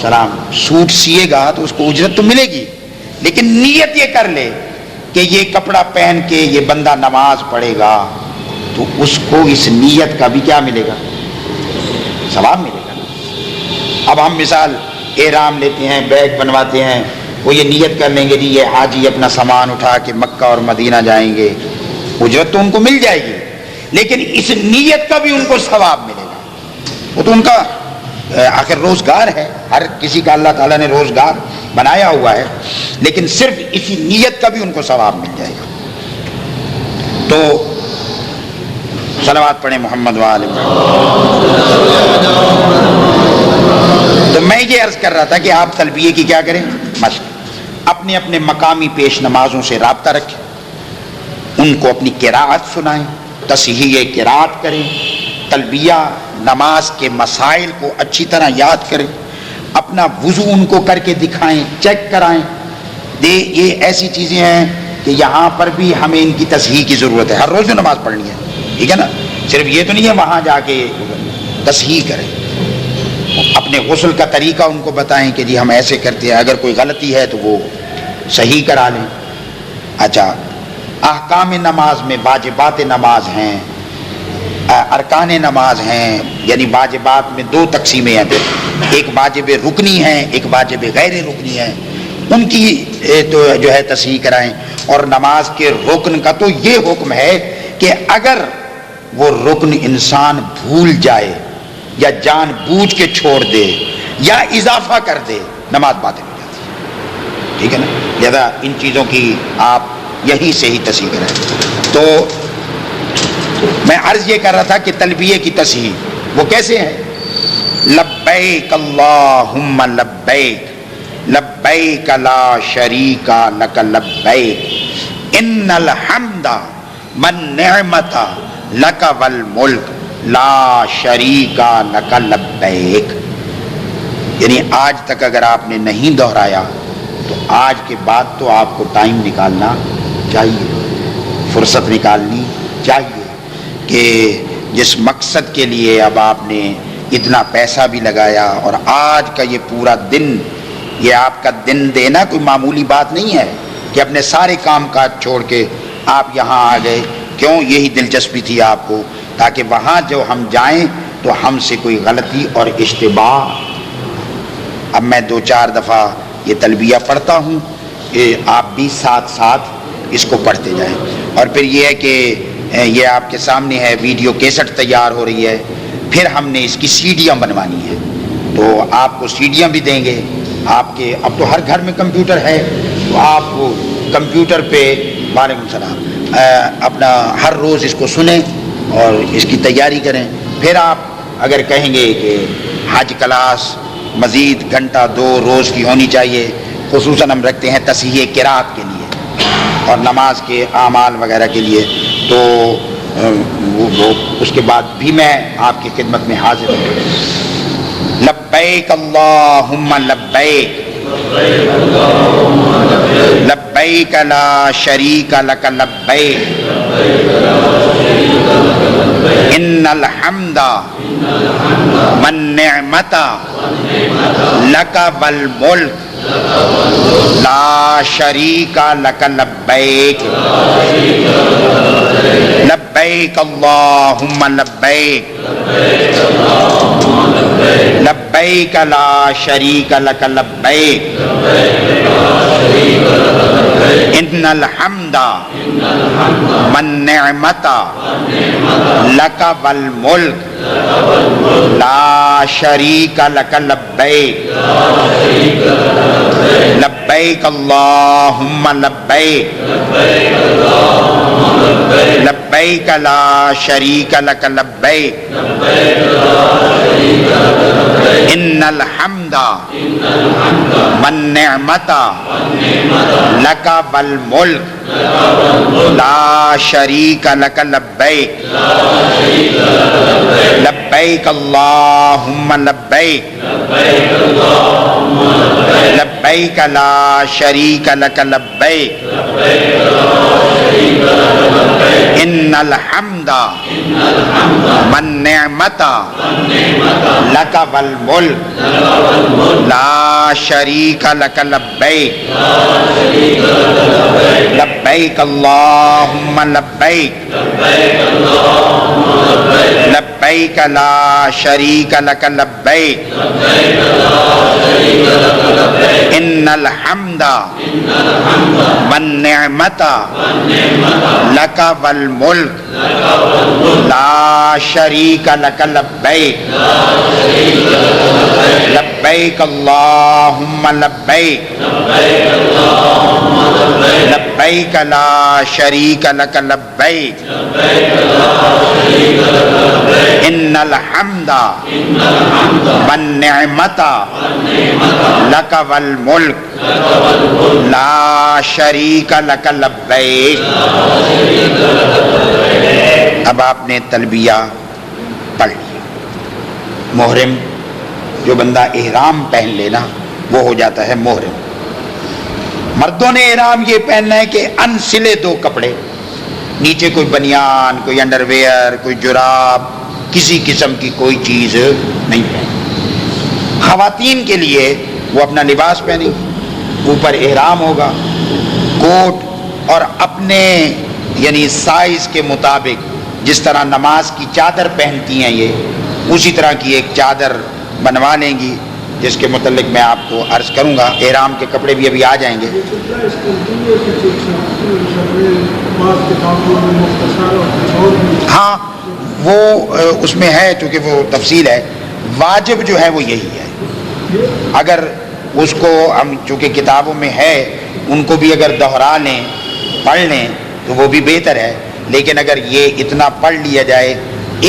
سلام، سوٹ سیے گا تو اس کو اجرت تو ملے گی، لیکن نیت یہ کر لے کہ یہ کپڑا پہن کے یہ بندہ نماز پڑھے گا تو اس کو اس نیت کا بھی کیا ملے گا؟ ثواب ملے گا۔ اب ہم مثال احرام لیتے ہیں، بیگ بنواتے ہیں، وہ یہ نیت کر لیں گے جی یہ حاجی اپنا سامان اٹھا کے مکہ اور مدینہ جائیں گے، اجرت تو ان کو مل جائے گی، لیکن اس نیت کا بھی ان کو ثواب ملے گا۔ وہ تو ان کا آخر روزگار ہے، ہر کسی کا اللہ تعالیٰ نے روزگار بنایا ہوا ہے، لیکن صرف اسی نیت کا بھی ان کو ثواب مل جائے گا۔ تو صلوات پڑھیں محمد وآل محمد۔ تو میں یہ عرض کر رہا تھا کہ آپ تلبیہ کی کیا کریں؟ مشق، اپنے اپنے مقامی پیش نمازوں سے رابطہ رکھیں، ان کو اپنی قراءت سنائیں، تصحیح قراءت کریں، تلبیہ نماز کے مسائل کو اچھی طرح یاد کریں، اپنا وضو ان کو کر کے دکھائیں، چیک کرائیں۔ یہ ایسی چیزیں ہیں کہ یہاں پر بھی ہمیں ان کی تصحیح کی ضرورت ہے، ہر روز جو نماز پڑھنی ہے، ٹھیک ہے نا؟ صرف یہ تو نہیں ہے وہاں جا کے تصحیح کریں، اپنے غسل کا طریقہ ان کو بتائیں کہ جی ہم ایسے کرتے ہیں، اگر کوئی غلطی ہے تو وہ صحیح کرا لیں۔ اچھا، احکام نماز میں واجبات نماز ہیں، ارکان نماز ہیں، یعنی واجبات میں دو تقسیمیں ہیں، ایک واجب رکنی ہیں، ایک واجب غیر رکنی ہیں، ان کی تو جو ہے تصحیح کرائیں۔ اور نماز کے رکن کا تو یہ حکم ہے کہ اگر وہ رکن انسان بھول جائے یا جان بوجھ کے چھوڑ دے یا اضافہ کر دے، نماز باطل ہو جاتی ہے، ٹھیک ہے نا؟ لہذا ان چیزوں کی آپ یہیں سے ہی تصحیح کریں۔ تو میں عرض یہ کر رہا تھا کہ تلبیہ کی تصحیح وہ کیسے ہے؟ لبیک اللہم لبیک، لبیک لا شریک لک لبیک، ان الحمد والنعمت لک والملک لا شریک لک لبیک۔ یعنی آج تک اگر آپ نے نہیں دہرایا تو آج کے بعد تو آپ کو ٹائم نکالنا چاہیے، فرصت نکالنی چاہیے کہ جس مقصد کے لیے اب آپ نے اتنا پیسہ بھی لگایا، اور آج کا یہ پورا دن، یہ آپ کا دن دینا کوئی معمولی بات نہیں ہے کہ اپنے سارے کام کاج چھوڑ کے آپ یہاں آ گئے، کیوں؟ یہی دلچسپی تھی آپ کو، تاکہ وہاں جو ہم جائیں تو ہم سے کوئی غلطی اور اشتباہ۔ اب میں 2-4 دفعہ یہ تلبیہ پڑھتا ہوں، آپ بھی ساتھ ساتھ اس کو پڑھتے جائیں۔ اور پھر یہ ہے کہ یہ آپ کے سامنے ہے، ویڈیو کیسٹ تیار ہو رہی ہے، پھر ہم نے اس کی سیڈیاں بنوانی ہے، تو آپ کو سیڈیاں بھی دیں گے۔ آپ کے اب تو ہر گھر میں کمپیوٹر ہے، تو آپ کو کمپیوٹر پہ، وعلیکم السلام، اپنا ہر روز اس کو سنیں اور اس کی تیاری کریں۔ پھر آپ اگر کہیں گے کہ حج کلاس مزید گھنٹہ 2 روز کی ہونی چاہیے، خصوصاً ہم رکھتے ہیں تصحیح قرات کے لیے اور نماز کے اعمال وغیرہ کے لیے، تو وہ اس کے بعد بھی میں آپ کی خدمت میں حاضر ہوں۔ لبیک اللہم لبیک، لبیک لا شریک لک لبیک، ان الحمد والنعمت لک والملک لا شریک لک لبیک، لبیک اللہم لبیک، لبیک لا شریک لک لبیک، ان الحمد والنعمت لک والملک لا شریک لک لبیک، لبیک اللہم لبیک لبیک لا شریک لک لبیک ان الحمد والنعمت لک والملک لا شریک لک لبیک لبیک اللہم لبیک لبیک لا شریک لک لبیک ان الحمد والنعمت لک والملک لا شریک لک لبیک لبیک اللہم لبیک لبیک لا شریک لک لبیک ان الحمد والنعمت لک والملک لا شریک لک لبیک لبیک اللہم لبیک لبیک لا شریک لک لبیک ان الحمد والنعمت لک والملک لا شریک لک لبیک. اب آپ نے تلبیہ پڑھ لیا. محرم جو بندہ احرام پہن لینا وہ ہو جاتا ہے محرم. مردوں نے احرام یہ پہننا ہے کہ ان سلے دو کپڑے، نیچے کوئی بنیان، کوئی انڈر ویئر، کوئی جراب، کسی قسم کی کوئی چیز نہیں پہنی. خواتین کے لیے وہ اپنا لباس پہنیں گی، اوپر احرام ہوگا، کوٹ، اور اپنے یعنی سائز کے مطابق جس طرح نماز کی چادر پہنتی ہیں یہ اسی طرح کی ایک چادر بنوا لیں گی، جس کے متعلق میں آپ کو عرض کروں گا. احرام کے کپڑے بھی ابھی آ جائیں گے. ہاں وہ اس میں ہے، چونکہ وہ تفصیل ہے. واجب جو ہے وہ یہی ہے. اگر اس کو ہم چونکہ کتابوں میں ہے ان کو بھی اگر دوہرا لیں پڑھ لیں تو وہ بھی بہتر ہے. لیکن اگر یہ اتنا پڑھ لیا جائے،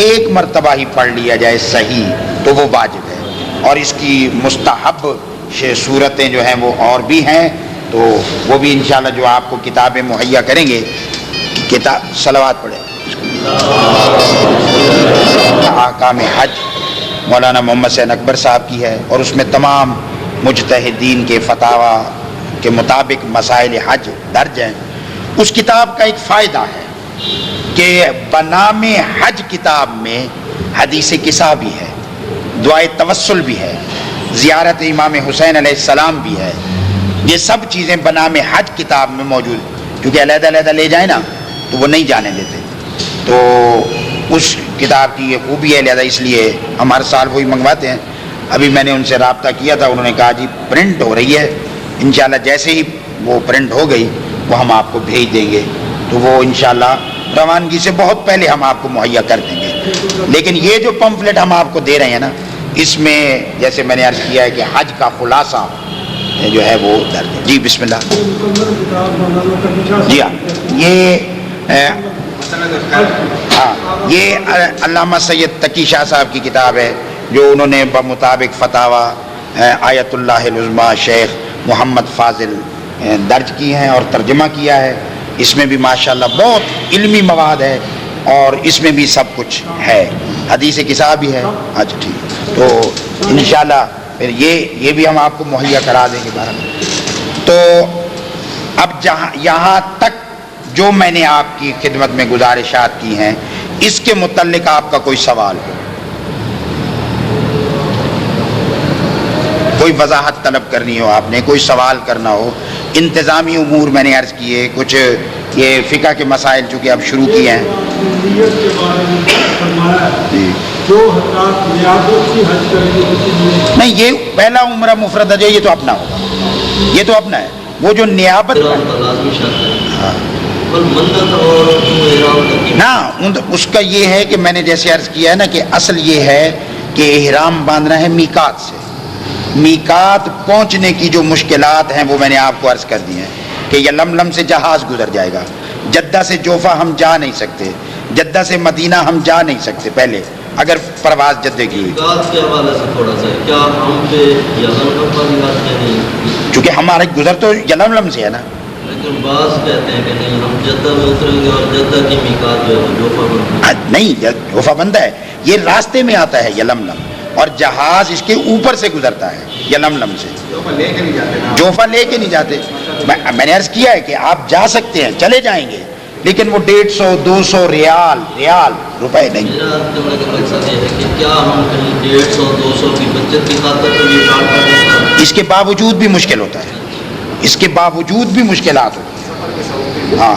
ایک مرتبہ ہی پڑھ لیا جائے صحیح، تو وہ واجب ہے. اور اس کی مستحب صورتیں جو ہیں وہ اور بھی ہیں، تو وہ بھی انشاءاللہ جو آپ کو کتابیں مہیا کریں گے. کتاب صلوات پڑھیں. احکام حج مولانا محمد حسین اکبر صاحب کی ہے، اور اس میں تمام مجتہدین کے فتاوی کے مطابق مسائل حج درج ہیں. اس کتاب کا ایک فائدہ ہے کہ بنام حج کتاب میں حدیث قصہ بھی ہے، دعائے توسل بھی ہے، زیارت امام حسین علیہ السلام بھی ہے. یہ سب چیزیں بنام حج کتاب میں موجود ہیں. کیونکہ علیحدہ علیحدہ لے جائیں نا تو وہ نہیں جانے دیتے، تو اس کتاب کی یہ خوبی ہے، لہذا اس لیے ہم ہر سال وہی منگواتے ہیں. ابھی میں نے ان سے رابطہ کیا تھا، انہوں نے کہا جی پرنٹ ہو رہی ہے، انشاءاللہ جیسے ہی وہ پرنٹ ہو گئی وہ ہم آپ کو بھیج دیں گے. تو وہ انشاءاللہ روانگی سے بہت پہلے ہم آپ کو مہیا کر دیں گے. لیکن یہ جو پمفلٹ ہم آپ کو دے رہے ہیں نا، اس میں جیسے میں نے عرض کیا ہے کہ حج کا خلاصہ جو ہے وہ درج ہے. جی بسم اللہ. جی ہاں، یہ علامہ سید تقی شاہ صاحب کی کتاب ہے، جو انہوں نے بمطابق فتاوی آیت اللہ العظمیٰ شیخ محمد فاضل درج کی ہیں اور ترجمہ کیا ہے. اس میں بھی ماشاءاللہ بہت علمی مواد ہے، اور اس میں بھی سب کچھ ہے، حدیث قصہ بھی ہے. اچھا ٹھیک، تو انشاءاللہ پھر یہ بھی ہم آپ کو مہیا کرا دیں گے. تو اب یہاں تک جو میں نے آپ کی خدمت میں گزارشات کی ہیں، اس کے متعلق آپ کا کوئی سوال ہو، کوئی وضاحت طلب کرنی ہو، آپ نے کوئی سوال کرنا ہو. انتظامی امور میں نے عرض کیے، کچھ یہ فقہ کے مسائل چونکہ اب شروع کیے ہیں. نہیں، یہ پہلا عمرہ مفرد حج ہے، یہ تو اپنا ہوگا، یہ تو اپنا ہے. وہ جو نیابت نا اس کا یہ ہے کہ میں نے جیسے عرض کیا ہے نا کہ اصل یہ ہے کہ احرام باندھنا ہے میقات سے. میقات پہنچنے کی جو مشکلات ہیں وہ میں نے آپ کو عرض کر دی ہیں کہ یلملم سے جہاز گزر جائے گا، جدہ سے جوفا ہم جا نہیں سکتے، جدہ سے مدینہ ہم جا نہیں سکتے پہلے اگر پرواز جدے کی ہوئی، میقات کے حوالے سے تھوڑا سا کیا ہم پہ یلملم پر میقات نہیں، چونکہ ہمارا گزر تو یلملم سے ہے نا، لیکن بعض کہتے ہیں کہ نہیں ہم جدہ میں اتریں گے اور جدہ کی میقات جو ہے وہ جوفا بنتا ہے. نہیں جوفا بندہ ہے، یہ راستے میں آتا ہے یلملم، اور جہاز اس کے اوپر سے گزرتا ہے یلملم سے، جوفا لے کے نہیں جاتے. میں نے عرض کیا ہے کہ آپ جا سکتے ہیں، چلے جائیں گے، لیکن وہ 150 200 ریال روپے نہیں. میرا کہنے کا مقصد یہ ہے کہ کیا ہم کہیں 150 200 کی بچت کی خاطر تو یہ کام کر سکتے ہیں؟ اس کے باوجود بھی مشکل ہوتا ہے، اس کے باوجود بھی مشکلات ہوتی ہیں. ہاں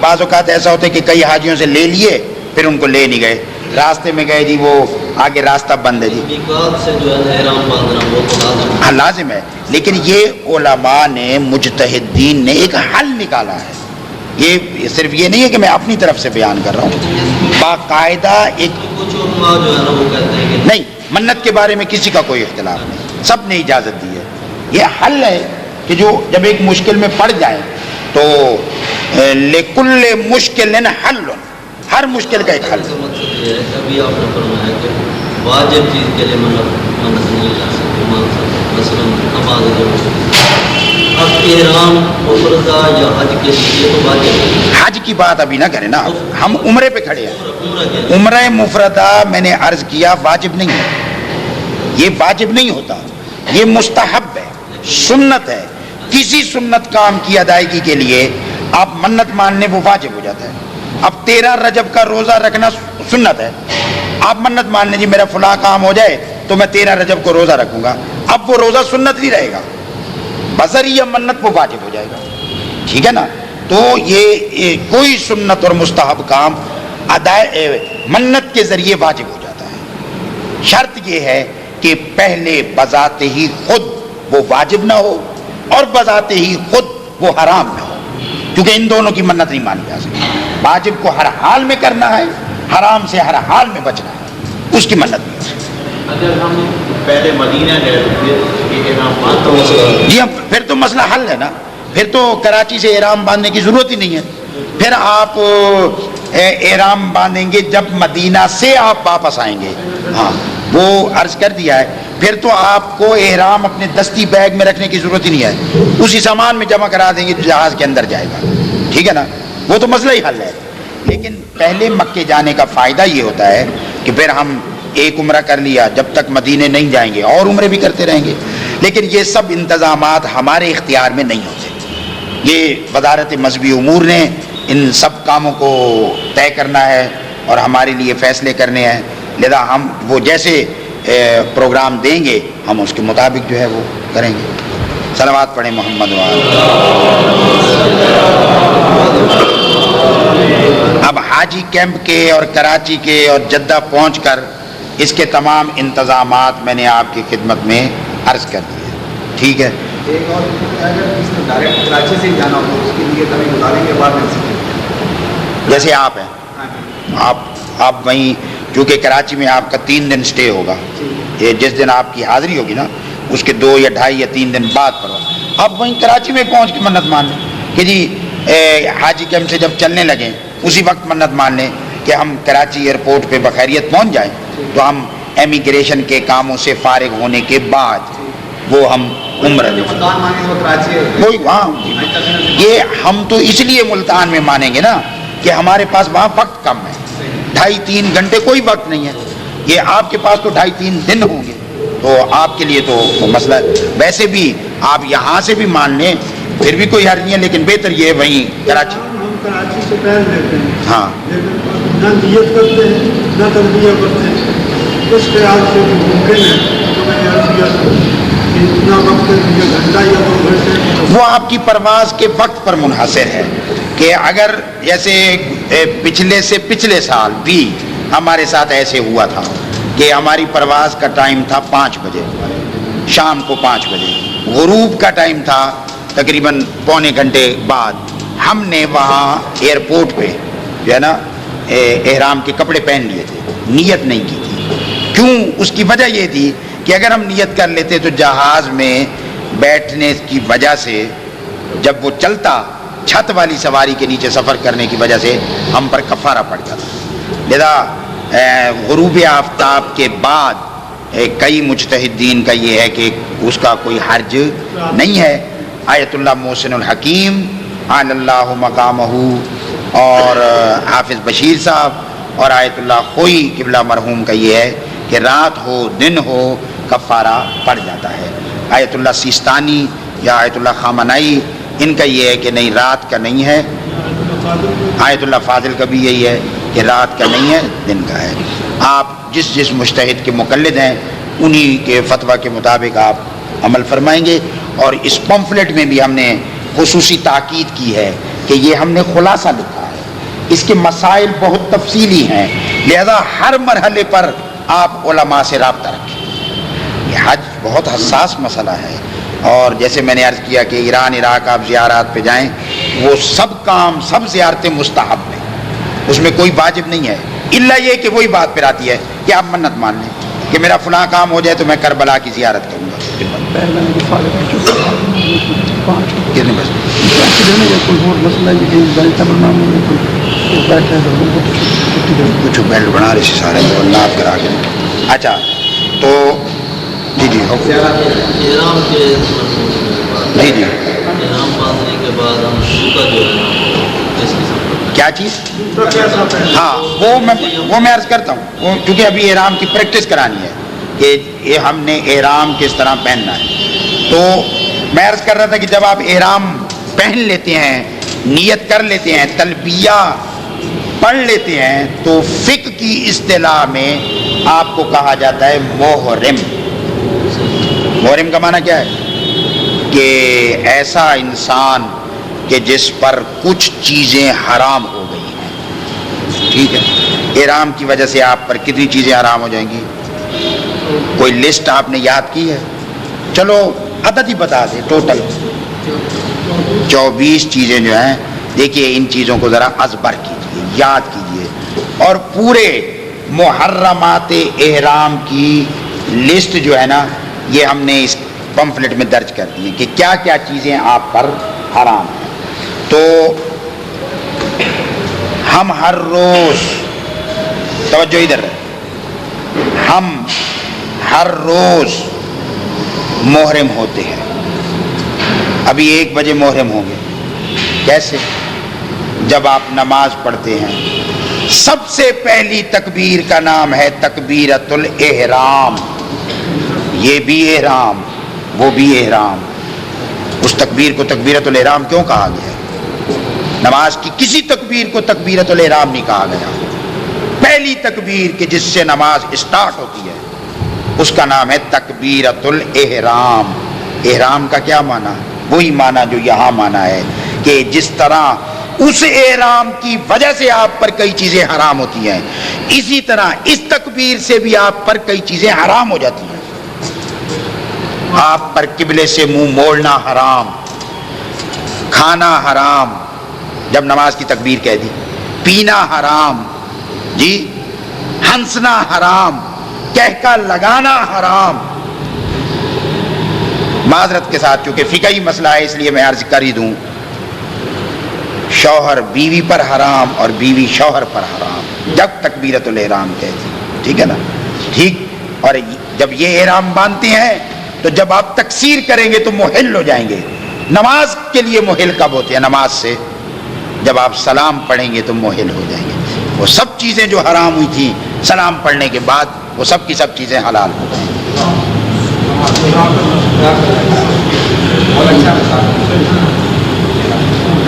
بعض اوقات ایسا ہوتا ہے کہ کئی حاجیوں سے لے لیے پھر ان کو لے نہیں گئے، راستے میں گئے جی وہ آگے راستہ بند ہے جی. میقات سے جو ہے احرام باندھنا وہ تو لازم ہے. ہاں لازم ہے، لیکن یہ علماء نے مجتہدین نے ایک حل نکالا ہے. یہ صرف یہ نہیں ہے کہ میں اپنی طرف سے بیان کر رہا ہوں، باقاعدہ ایک کچھ علماء جو ہے نا وہ کہتے ہیں کہ نہیں، منت کے بارے میں کسی کا کوئی اختلاف نہیں، سب نے اجازت دی ہے. یہ حل ہے کہ جو جب ایک مشکل میں پڑ جائیں تو لکل مشکل حل، ہر مشکل کا ایک حل. کا مقصد یہ ہے کہ ابھی آپ نے فرمایا کہ واجب چیز کے لیے منت نہیں کر سکتے، مان سکتے، مثلا نماز جو اب احرام مفردہ یا حج کے لیے تو واجب ہے. حج کی بات ابھی نہ کریں نا، ہم عمرے پہ کھڑے ہیں. عمرہ کے لیے عمرہ مفردہ میں نے عرض کیا واجب نہیں ہے، یہ واجب نہیں ہوتا، یہ مستحب ہے، سنت ہے. کسی سنت کام کی ادائیگی کے لیے آپ منت ماننے وہ واجب ہو جاتا ہے. اب 13 رجب کا روزہ رکھنا سنت ہے، آپ منت ماننے جی میرا فلاں کام ہو جائے تو میں 13 رجب کو روزہ رکھوں گا، اب وہ روزہ سنت نہیں رہے گا، بذریعہ منت وہ واجب ہو جائے گا. ٹھیک ہے نا؟ تو یہ کوئی سنت اور مستحب کام منت کے ذریعے واجب ہو جاتا ہے. شرط یہ ہے کہ پہلے بذات ہی خود وہ واجب نہ ہو اور بذات ہی خود وہ حرام نہ ہو، کیونکہ ان دونوں کی منت نہیں مانی جا سکتی. واجب کو ہر حال میں کرنا ہے، حرام سے ہر حال میں بچنا ہے، اس کی منت نہیں ہو سکتی. اگر ہم پہلے مدینہ گئے تو جی ہاں، پھر تو مسئلہ حل ہے نا، پھر تو کراچی سے احرام باندھنے کی ضرورت ہی نہیں ہے. پھر آپ احرام باندھیں گے جب مدینہ سے آپ واپس آئیں گے. ہاں وہ عرض کر دیا ہے، پھر تو آپ کو احرام اپنے دستی بیگ میں رکھنے کی ضرورت ہی نہیں ہے، اسی سامان میں جمع کرا دیں گے تو جہاز کے اندر جائے گا. ٹھیک ہے نا؟ وہ تو مسئلہ ہی حل ہے. لیکن پہلے مکے جانے کا فائدہ یہ ہوتا ہے کہ پھر ہم ایک عمرہ کر لیا، جب تک مدینے نہیں جائیں گے اور عمرے بھی کرتے رہیں گے. لیکن یہ سب انتظامات ہمارے اختیار میں نہیں ہوتے، یہ وزارت مذہبی امور نے ان سب کاموں کو طے کرنا ہے اور ہمارے لیے فیصلے کرنے ہیں. لہذا ہم وہ جیسے پروگرام دیں گے ہم اس کے مطابق جو ہے وہ کریں گے. صلوات پڑھیں محمد وآلہ. اب حاجی کیمپ کے اور کراچی کے اور جدہ پہنچ کر اس کے تمام انتظامات میں نے آپ کی خدمت میں عرض کر دیے. ٹھیک ہے؟ ایک اور اگر کس نے ڈائریکٹ کراچی سے ہی جانا ہو تو اس کے لیے کبھی گزاریں گے بعد میں، جیسے آپ ہیں، آپ وہیں، چونکہ کراچی میں آپ کا 3 دن سٹے ہوگا، یہ جس دن آپ کی حاضری ہوگی نا اس کے 2 یا 2.5 یا 3 دن بعد پر آپ وہیں کراچی میں پہنچ کے منت مان لیں کہ جی حاجی کیمپ سے جب چلنے لگیں اسی وقت منت مان لیں کہ ہم کراچی ایئرپورٹ پہ بخیریت پہنچ جائیں تو ہم امیگریشن کے کاموں سے فارغ ہونے کے بعد وہ ہم عمرہ کوئی وہاں. یہ ہم تو اس لیے ملتان میں مانیں گے نا کہ ہمارے پاس وہاں وقت کم ہے، 2.5-3 گھنٹے کوئی وقت نہیں ہے. یہ آپ کے پاس تو 2.5-3 دن ہوں گے، تو آپ کے لیے تو مسئلہ ہے. ویسے بھی آپ یہاں سے بھی مان لیں پھر بھی کوئی حرج نہیں ہے، لیکن بہتر یہ وہیں کراچی. ہم کراچی سے پہل لیتے ہیں، ہاں لیکن نہ نیت کرتے ہیں نہ تلبیہ کرتے ہیں، اس خیال سے بھی ممکن ہے تو میں نے عرض کیا تھا کہ اتنا وقت یہ گھنٹہ یا 2 گھنٹے وہ آپ کی پرواز کے وقت پر منحصر ہے کہ اگر جیسے پچھلے سے پچھلے سال بھی ہمارے ساتھ ایسے ہوا تھا کہ ہماری پرواز کا ٹائم تھا 5 بجے، شام کو 5 بجے، غروب کا ٹائم تھا تقریباً پونے گھنٹے بعد. ہم نے وہاں ایئرپورٹ پہ جو ہے نا احرام کے کپڑے پہن لیے تھے، نیت نہیں کی تھی. کیوں؟ اس کی وجہ یہ تھی کہ اگر ہم نیت کر لیتے تو جہاز میں بیٹھنے کی وجہ سے جب وہ چلتا چھت والی سواری کے نیچے سفر کرنے کی وجہ سے ہم پر کفارہ پڑ جاتا. لہذا غروب آفتاب کے بعد کئی مجتہدین کا یہ ہے کہ اس کا کوئی حرج نہیں ہے. آیت اللہ محسن الحکیم علی اللہ مقامہ اور حافظ بشیر صاحب اور آیت اللہ خوئی قبلہ مرحوم کا یہ ہے کہ رات ہو دن ہو کفارہ پڑ جاتا ہے. آیت اللہ سیستانی یا آیت اللہ خامنائی ان کا یہ ہے کہ نہیں رات کا نہیں ہے. آیت اللہ فاضل کا بھی یہی ہے کہ رات کا نہیں ہے دن کا ہے. آپ جس مجتہد کے مقلد ہیں انہی کے فتویٰ کے مطابق آپ عمل فرمائیں گے. اور اس پمفلٹ میں بھی ہم نے خصوصی تاکید کی ہے کہ یہ ہم نے خلاصہ لکھا ہے, اس کے مسائل بہت تفصیلی ہیں, لہذا ہر مرحلے پر آپ علماء سے رابطہ رکھیں. یہ حج بہت حساس مسئلہ ہے, اور جیسے میں نے عرض کیا کہ ایران عراق آپ زیارات پہ جائیں, وہ سب کام سب زیارتیں مستحب ہیں, اس میں کوئی واجب نہیں ہے, الا یہ کہ وہی بات پھر آتی ہے کہ آپ منت مان لیں کہ میرا فلاں کام ہو جائے تو میں کربلا کی زیارت کروں گا. کتنے بس کچھ بیلٹ بنا رہے سارے اللہ آپ کرا کے. اچھا تو جی جی احرام کے جی جی احرام باندھنے کے بعد ہم جوتا جو ہے نا اس قسم کا کیا چیز, ہاں وہ میں عرض کرتا ہوں کیونکہ ابھی احرام کی پریکٹس کرانی ہے کہ یہ ہم نے احرام کس طرح پہننا ہے. تو میں عرض کر رہا تھا کہ جب آپ احرام پہن لیتے ہیں, نیت کر لیتے ہیں, تلبیہ پڑھ لیتے ہیں, تو فقہ کی اصطلاح میں آپ کو کہا جاتا ہے محرم. محرم کا معنی کیا ہے کہ ایسا انسان کہ جس پر کچھ چیزیں حرام ہو گئی ہیں. ٹھیک ہے, احرام کی وجہ سے آپ پر کتنی چیزیں حرام ہو جائیں گی؟ کوئی لسٹ آپ نے یاد کی ہے؟ چلو عدد ہی بتا دیں, ٹوٹل 24 چیزیں جو ہیں. دیکھیے ان چیزوں کو ذرا ازبر کیجیے, یاد کیجیے, اور پورے محرمات احرام کی لسٹ جو ہے نا یہ ہم نے اس پمفلٹ میں درج کر دی ہے کہ کیا کیا چیزیں آپ پر حرام ہیں. تو ہم ہر روز, توجہ ادھر, ہم ہر روز محرم ہوتے ہیں. ابھی 1 بجے محرم ہوں گے. کیسے؟ جب آپ نماز پڑھتے ہیں سب سے پہلی تکبیر کا نام ہے تکبیرۃ الاحرام. یہ بھی احرام وہ بھی احرام. اس تکبیر کو تکبیرۃ الاحرام کیوں کہا گیا ہے؟ نماز کی کسی تکبیر کو تکبیرۃ الاحرام نہیں کہا گیا. پہلی تکبیر کہ جس سے نماز اسٹارٹ ہوتی ہے اس کا نام ہے تکبیرۃ الاحرام. احرام کا کیا معنی؟ وہی معنی جو یہاں معنی ہے کہ جس طرح اس احرام کی وجہ سے آپ پر کئی چیزیں حرام ہوتی ہیں, اسی طرح اس تکبیر سے بھی آپ پر کئی چیزیں حرام ہو جاتی ہیں. آپ پر قبلے سے منہ موڑنا حرام, کھانا حرام جب نماز کی تکبیر کہہ دی, پینا حرام, جی ہنسنا حرام, کہکا لگانا حرام. معذرت کے ساتھ چونکہ فقہی مسئلہ ہے اس لیے میں عرض کر ہی دوں, شوہر بیوی پر حرام اور بیوی شوہر پر حرام جب تکبیرۃ الاحرام کہتی. ٹھیک ہے نا, ٹھیک. اور جب یہ احرام باندھتے ہیں تو جب آپ تکسیر کریں گے تو محل ہو جائیں گے. نماز کے لیے محل کب ہوتے ہیں؟ نماز سے جب آپ سلام پڑھیں گے تو محل ہو جائیں گے. وہ سب چیزیں جو حرام ہوئی تھیں سلام پڑھنے کے بعد وہ سب کی سب چیزیں حلال ہو جائیں گی.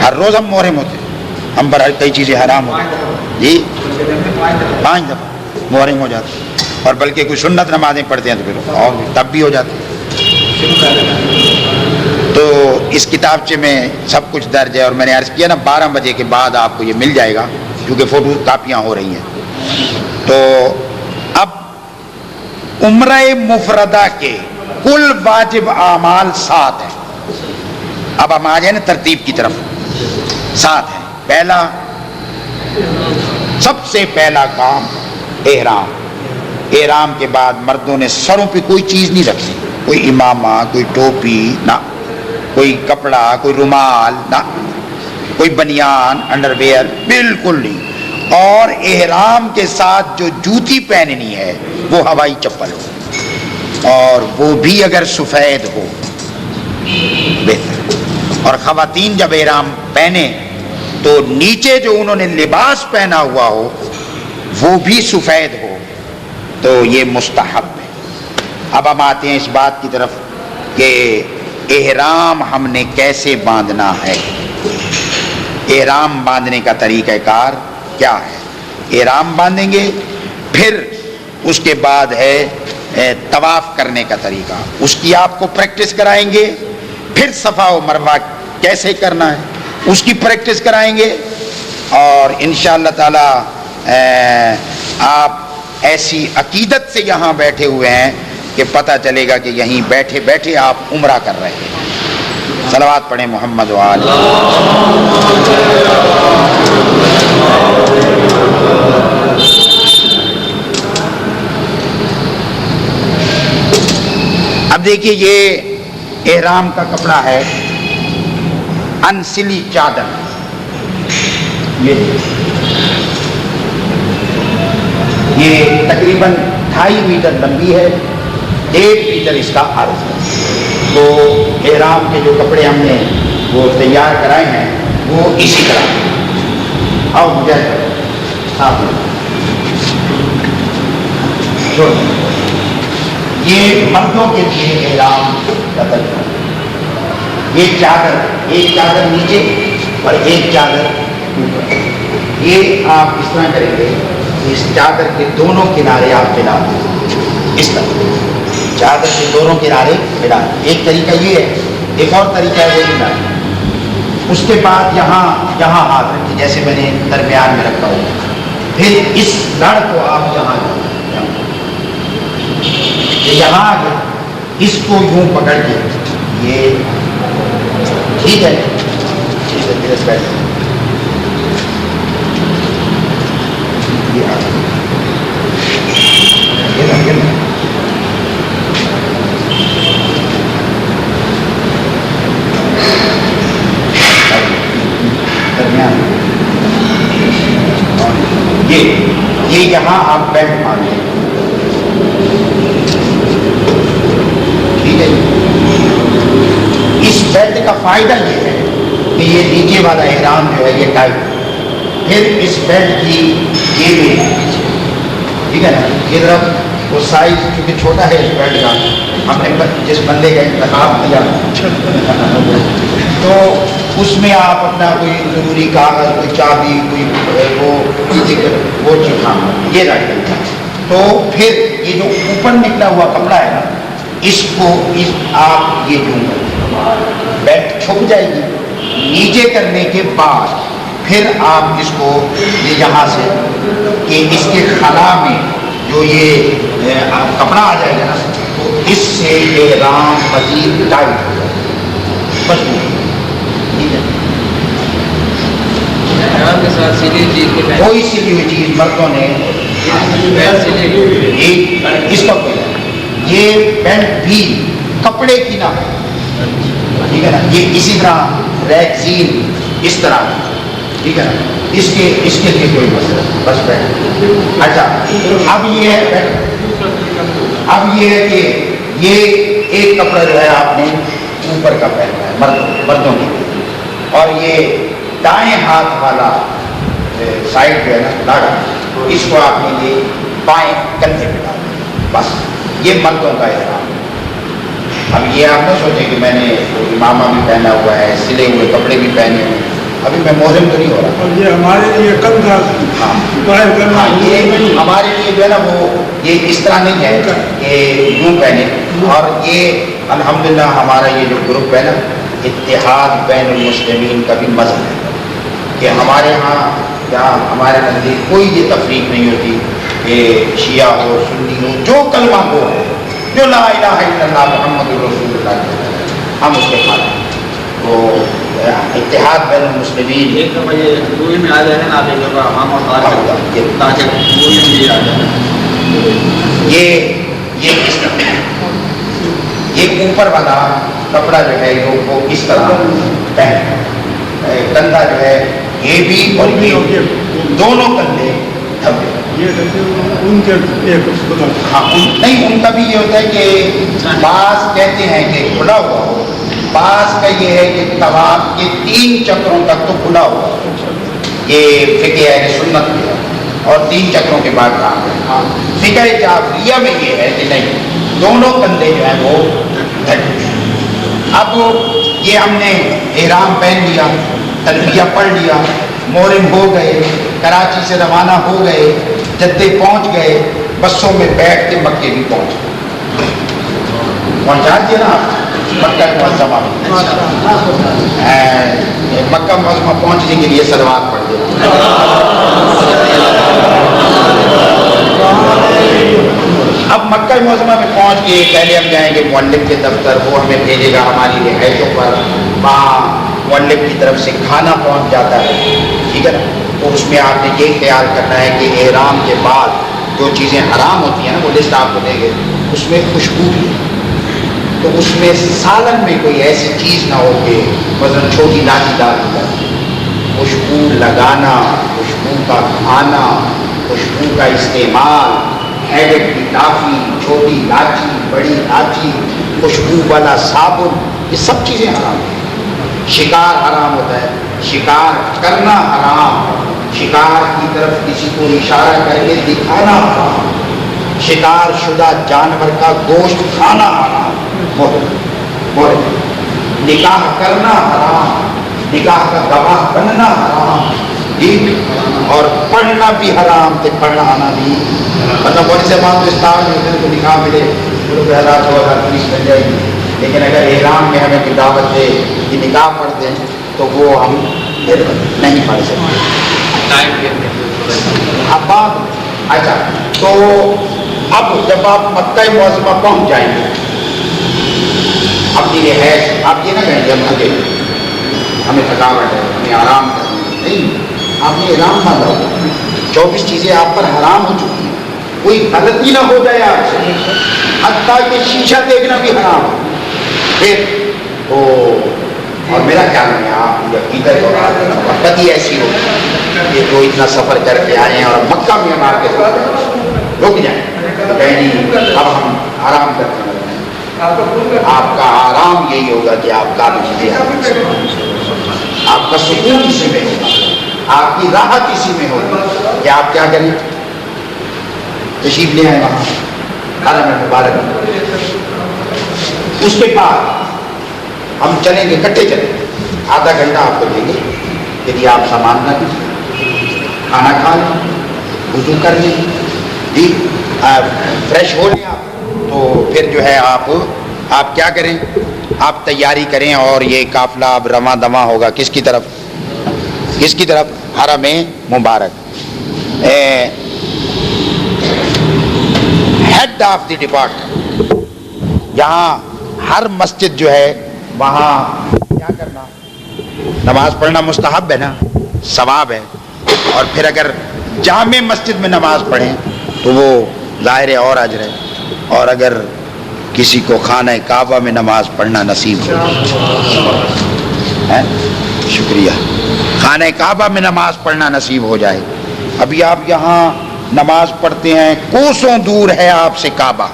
ہر روز ہم محرم ہوتے ہیں, ہم پر کئی چیزیں حرام ہوتی ہیں. جی 5 دفعہ محرم ہو جاتے ہیں, اور بلکہ کوئی سنت نمازیں پڑھتے ہیں تو پھر اور تب بھی ہو جاتے ہیں. تو اس کتابچے میں سب کچھ درج ہے, اور میں نے عرض کیا نا 12 بجے کے بعد آپ کو یہ مل جائے گا کیونکہ فوٹو کاپیاں ہو رہی ہیں. تو اب عمرہ مفردہ کے کل واجب اعمال 7 ہیں. اب ہم آ جائیں نا ترتیب کی طرف. 7 ہیں. پہلا, سب سے پہلا کام احرام. احرام کے بعد مردوں نے سروں پہ کوئی چیز نہیں رکھی، کوئی امامہ، کوئی ٹوپی نہ، کوئی کپڑا، کوئی رومال نہ، کوئی بنیان، انڈر ویئر، بالکل نہیں۔ اور احرام کے ساتھ جو جوتی پہننی ہے وہ ہوائی چپل ہو، اور وہ بھی اگر سفید ہو بہتر۔ اور خواتین جب احرام پہنے تو نیچے جو انہوں نے لباس پہنا ہوا ہو وہ بھی سفید ہو، تو یہ مستحب ہے۔ اب ہم آتے ہیں اس بات کی طرف کہ احرام ہم نے کیسے باندھنا ہے، احرام باندھنے کا طریقہ کار کیا ہے۔ احرام باندھیں گے، پھر اس کے بعد ہے طواف کرنے کا طریقہ، اس کی آپ کو پریکٹس کرائیں گے۔ پھر صفا و مروہ کیسے کرنا ہے اس کی پریکٹس کرائیں گے، اور انشاءاللہ تعالی آپ ایسی عقیدت سے یہاں بیٹھے ہوئے ہیں کہ پتہ چلے گا کہ یہیں بیٹھے بیٹھے آپ عمرہ کر رہے ہیں۔ صلوات پڑھیں محمد و آل۔ اب دیکھیے یہ احرام کا کپڑا ہے انسلی چادر، یہ تقریباً 2.5 میٹر لمبی ہے، 1 میٹر اس کا عرض ہے۔ تو احرام کے جو کپڑے ہم نے وہ تیار کرائے ہیں وہ اسی طرح۔ آؤ مجھے یہ مردوں کے لیے احرام کا طریقہ، یہ چادر، ایک چادر نیچے اور ایک چادر اوپر، یہ آپ اس طرح کریں گے، اس چادر کے دونوں کنارے آپ ملا دیں، اس طرح چادر کے دونوں کنارے ملا دیں۔ ایک طریقہ یہ ہے، ایک اور طریقہ ہے وہ ملا دیں۔ اس کے بعد یہاں ہاتھ رکھیں جیسے میں نے درمیان میں رکھا ہوں، پھر اس لڑ کو آپ یہاں آ گئے، اس کو یوں پکڑ کے یہ ٹھیک ہے، یہ یہاں آپ بیلٹ مار لیں، ٹھیک ہے۔ اس بیلٹ کا فائدہ یہ ہے کہ یہ نیچے والا احرام جو ہے یہ ٹائٹ، پھر اس بیلٹ کی یہ ٹھیک ہے نا، یہ طرف وہ سائز کیونکہ چھوٹا ہے اس بیلٹ کا، ہم نے جس بندے کا انتخاب کیا تو اس میں آپ اپنا کوئی ضروری کاغذ، کوئی چابی، کوئی وہ چیز یہ رکھ دیں۔ تو پھر یہ جو اوپر نکلا ہوا کپڑا ہے نا، اس کو آپ یہ یوں بیلٹ چھپ جائے گی، نیچے کرنے کے بعد پھر آپ اس کو یہاں سے کہ اس کے خلا میں جو یہ کپڑا آ جائے گا نا، تو اس سے احرام مزید ٹائٹ ہو جائے گا، مضبوط، ٹھیک ہے۔ کے ساتھ سلی چیز کے کوئی سلی ہوئی چیز مردوں نے اس کا کوئی، یہ بیلٹ بھی کپڑے کی نہ ہو، ٹھیک ہے نا، یہ اسی طرح ریکزین اس طرح، ٹھیک ہے نا، اس کے لیے کوئی مسئلہ بس بیلٹ۔ اچھا اب یہ ہے کہ یہ ایک کپڑا جو ہے آپ نے اوپر کا پہنا ہے مردوں کے لیے، اور یہ دائیں ہاتھ والا سائڈ جو ہے نا لاڑا، اس کو آپ نے یہ بائیں کندھے پہ ڈالا، بس یہ مردوں کا احرام۔ اب یہ آپ نہ سوچیں کہ میں نے امامہ بھی پہنا ہوا ہے، سلے ہوئے کپڑے بھی پہنے ہوئے، ابھی میں محرم تو نہیں ہو رہا۔ اور یہ ہمارے لیے کندھا باہر کرنا، یہ ہمارے لیے جو ہے نا وہ یہ اس طرح نہیں ہے کہ یوں پہنے، اور یہ الحمدللہ ہمارا یہ جو گروپ ہے نا، اتحاد بین المسلمین کا بھی مذہب ہے کہ ہمارے ہاں یہاں ہمارے نزدیک کوئی یہ تفریق نہیں ہوتی کہ شیعہ ہو، سنی ہو، جو کلمہ گو ہے، جو لا الہ الا اللہ محمد رسول اللہ، ہم اس کے خاطر ہیں۔ تو اتحاد بین المسلمین ایک دفعہ یہ پوری میں آ جائے نا، آپ ایک دفعہ امام اور تاجر پوری میں آ جائے یہ کس طرح یہ اوپر والا کپڑا جو ہے وہ کس طرح پہن، کندھا جو ہے یہ بھی اور یہ دونوں کندھے دھبے. ان کے ایک بتا ہاں نہیں، ان کا بھی یہ ہوتا ہے کہ بعض کہتے ہیں کہ کھلا ہوا ہو، بعض کا یہ ہے کہ طواف کے 3 چکروں تک تو کھلا ہوا ہو. یہ فقہ اہل سنت میں ہے اور 3 چکروں کے بعد کام ہے. فقہ جعفریہ میں یہ ہے کہ نہیں، دونوں کندھے جو ہیں وہ ڈھکے. اب یہ ہم نے احرام پہن لیا، تلبیہ پڑھ لیا، محرم ہو گئے، کراچی سے روانہ ہو گئے، جدے پہنچ گئے، بسوں میں بیٹھ کے مکے بھی پہنچ گئے. پہنچا دیے نا آپ مکہ معظمہ میں. مکہ معظمہ پہنچنے کے لیے صلوات پڑھ دیں. اب مکہ معظمہ میں پہنچ کے پہلے ہم جائیں گے مؤلف کے دفتر، وہ ہمیں بھیجے گا ہماری رہائشوں پر. وہاں مؤلف کی طرف سے کھانا پہنچ جاتا ہے، ٹھیک ہے نا. تو اس میں آپ نے یہ خیال کرنا ہے کہ احرام کے بعد جو چیزیں حرام ہوتی ہیں نا، وہ لسٹ آپ کو دیں گے. اس میں خوشبو بھی، تو اس میں سالن میں کوئی ایسی چیز نہ ہو کہ مثلا چھوٹی لاچی ڈال دی جائے. خوشبو لگانا، خوشبو کا کھانا، خوشبو کا استعمال، ہیڈک کی ٹافی، چھوٹی لاچی، بڑی لاچی، خوشبو والا صابن، یہ سب چیزیں حرام ہیں. شکار حرام ہوتا ہے، شکار کرنا حرام، شکار کی طرف کسی کو اشارہ کر کے دکھانا حرام، شکار شدہ جانور کا گوشت کھانا حرام، نکاح کرنا حرام، نکاح کا گواہ بننا حرام، ٹھیک، اور پڑھنا بھی حرام تھے، پڑھنا آنا بھی. مطلب بڑی سے بات تو اس طرح میں کو نکاح ملے تو 2000 فیس بن جائے گی، لیکن اگر احرام میں ہمیں کوئی دعوت دے کہ نکاح پڑھ دیں تو وہ ہم نہیں پڑھ سکتے. اب اچھا، تو اب جب آپ مکہ معظمہ پہنچ جائیں گے، اپنی رہائش آپ یہ نہ کہیں گے ہم تھکے، ہمیں تھکاوٹ ہے، ہمیں آرام کرنا نہیں. آپ نے احرام باندھا ہوگا، 24 چیزیں آپ پر حرام ہو چکی ہیں، کوئی غلطی نہ ہو جائے آپ سے، حتیٰ کہ شیشہ دیکھنا بھی حرام ہے. پھر اور میرا خیال ہے آپ ادھر محبت ہی ایسی ہو کہ جو اتنا سفر کر کے آئے ہیں اور مکہ میں ہم آپ کے ساتھ رک جائیں تو کہیں اب ہم آرام کرتے ہیں. آپ کا آرام یہی ہوگا کہ آپ کا آپ کا سکون اسی میں ہوگا، آپ کی راحت اسی میں ہوگی کہ آپ کیا کریں، تشریف لے آئیں وہاں حرم مبارک. اس کے بعد ہم چلیں گے، کٹے چلیں گے، آدھا گھنٹہ آپ کو دیں گے. یدی آپ سامان نہ کیجیے، کھانا کھا لیں، وضو کر لیں، جی فریش ہو لیں آپ، تو پھر جو ہے آپ کیا کریں، آپ تیاری کریں. اور یہ قافلہ اب رواں دواں ہوگا کس کی طرف، کس کی طرف، حرم مبارک. ہیڈ آف دی ڈپارٹمنٹ، یہاں ہر مسجد جو ہے وہاں کیا کرنا، نماز پڑھنا مستحب ہے نا، ثواب ہے. اور پھر اگر جامع مسجد میں نماز پڑھیں تو وہ ظاہر ہے اور اجر ہے. اور اگر کسی کو خانہ کعبہ میں نماز پڑھنا نصیب ہو، شکریہ، خانہ کعبہ میں نماز پڑھنا نصیب ہو جائے. ابھی آپ یہاں نماز پڑھتے ہیں، کوسوں دور ہے آپ سے کعبہ،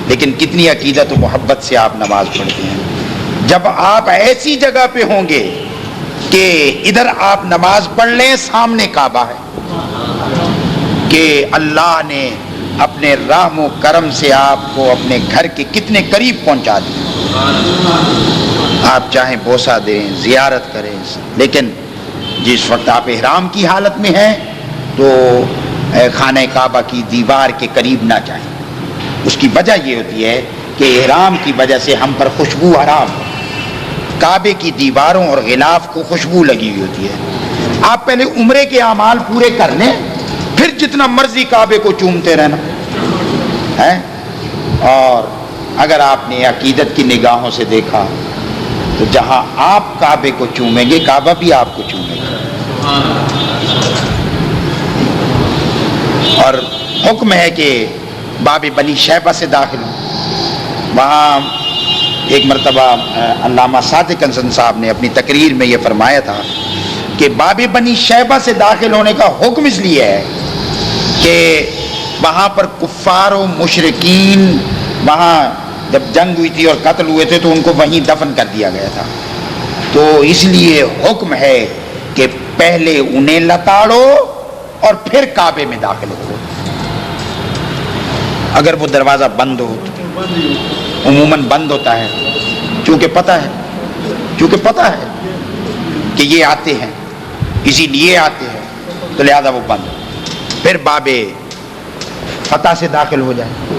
لیکن کتنی عقیدت و محبت سے آپ نماز پڑھتے ہیں. جب آپ ایسی جگہ پہ ہوں گے کہ ادھر آپ نماز پڑھ لیں، سامنے کعبہ ہے، کہ اللہ نے اپنے رحم و کرم سے آپ کو اپنے گھر کے کتنے قریب پہنچا دیا. آپ چاہیں بوسہ دیں، زیارت کریں، لیکن جس وقت آپ احرام کی حالت میں ہیں تو خانہ کعبہ کی دیوار کے قریب نہ جائیں. اس کی وجہ یہ ہوتی ہے کہ احرام کی وجہ سے ہم پر خوشبو حرام ہے، کعبے کی دیواروں اور غلاف کو خوشبو لگی ہوئی ہوتی ہے. آپ پہلے عمرے کے اعمال پورے کر لیں، پھر جتنا مرضی کعبے کو چومتے رہنا ہے. اور اگر آپ نے عقیدت کی نگاہوں سے دیکھا تو جہاں آپ کعبے کو چومیں گے، کعبہ بھی آپ کو چومے گا. اور حکم ہے کہ باب بنی شیبہ سے داخل ہوں. وہاں ایک مرتبہ علامہ صادق حسن صاحب نے اپنی تقریر میں یہ فرمایا تھا کہ باب بنی شیبہ سے داخل ہونے کا حکم اس لیے ہے کہ وہاں پر کفار و مشرکین وہاں جب جنگ ہوئی تھی اور قتل ہوئے تھے تو ان کو وہیں دفن کر دیا گیا تھا. تو اس لیے حکم ہے کہ پہلے انہیں لتاڑو اور پھر کعبے میں داخل ہو. اگر وہ دروازہ بند ہو عموماً بند ہوتا ہے چونکہ پتہ ہے کہ یہ آتے ہیں اسی لیے آتے ہیں تو لہذا وہ بند. پھر باب فتح سے داخل ہو جائے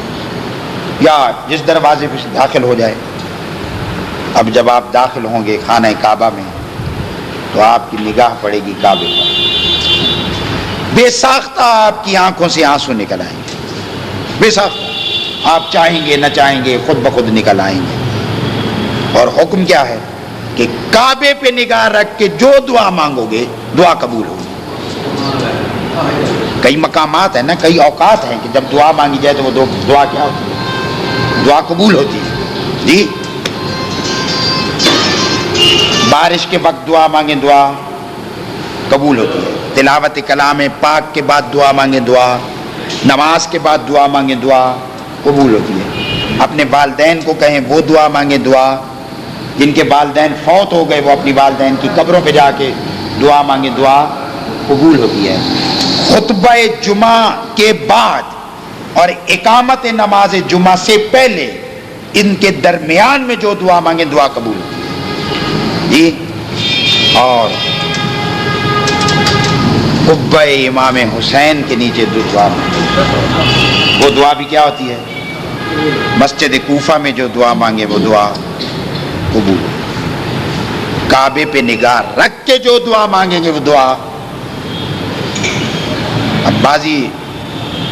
یا جس دروازے پہ داخل ہو جائے. اب جب آپ داخل ہوں گے خانہ کعبہ میں تو آپ کی نگاہ پڑے گی کعبے پر. بے ساختہ آپ کی آنکھوں سے آنسو نکل آئیں گے. بے ساختہ آپ چاہیں گے نہ چاہیں گے خود بخود نکل آئیں گے. اور حکم کیا ہے کہ کعبے پہ نگاہ رکھ کے جو دعا مانگو گے دعا قبول ہوگی. کئی مقامات ہیں نا, کئی اوقات ہیں کہ جب دعا مانگی جائے تو وہ دعا کیا ہوتی ہے؟ دعا قبول ہوتی ہے. جی بارش کے وقت دعا مانگیں دعا قبول ہوتی ہے. تلاوت کلام پاک کے بعد دعا مانگیں دعا, نماز کے بعد دعا مانگیں دعا قبول ہوتی ہے. اپنے والدین کو کہیں وہ دعا مانگیں دعا, جن کے والدین فوت ہو گئے وہ اپنی والدین کی قبروں پہ جا کے دعا مانگیں دعا قبول ہوتی ہے. خطبہ جمعہ کے بعد اور اقامت نماز جمعہ سے پہلے ان کے درمیان میں جو دعا مانگیں دعا قبول ہوتی ہے. جی اور قبہ امام حسین کے نیچے دعا مانگیں, وہ دعا بھی کیا ہوتی ہے؟ مسجد کوفہ میں جو دعا مانگے وہ دعا قبول. کعبے پہ نگاہ رکھ کے جو دعا مانگیں گے وہ دعا. اب بعضی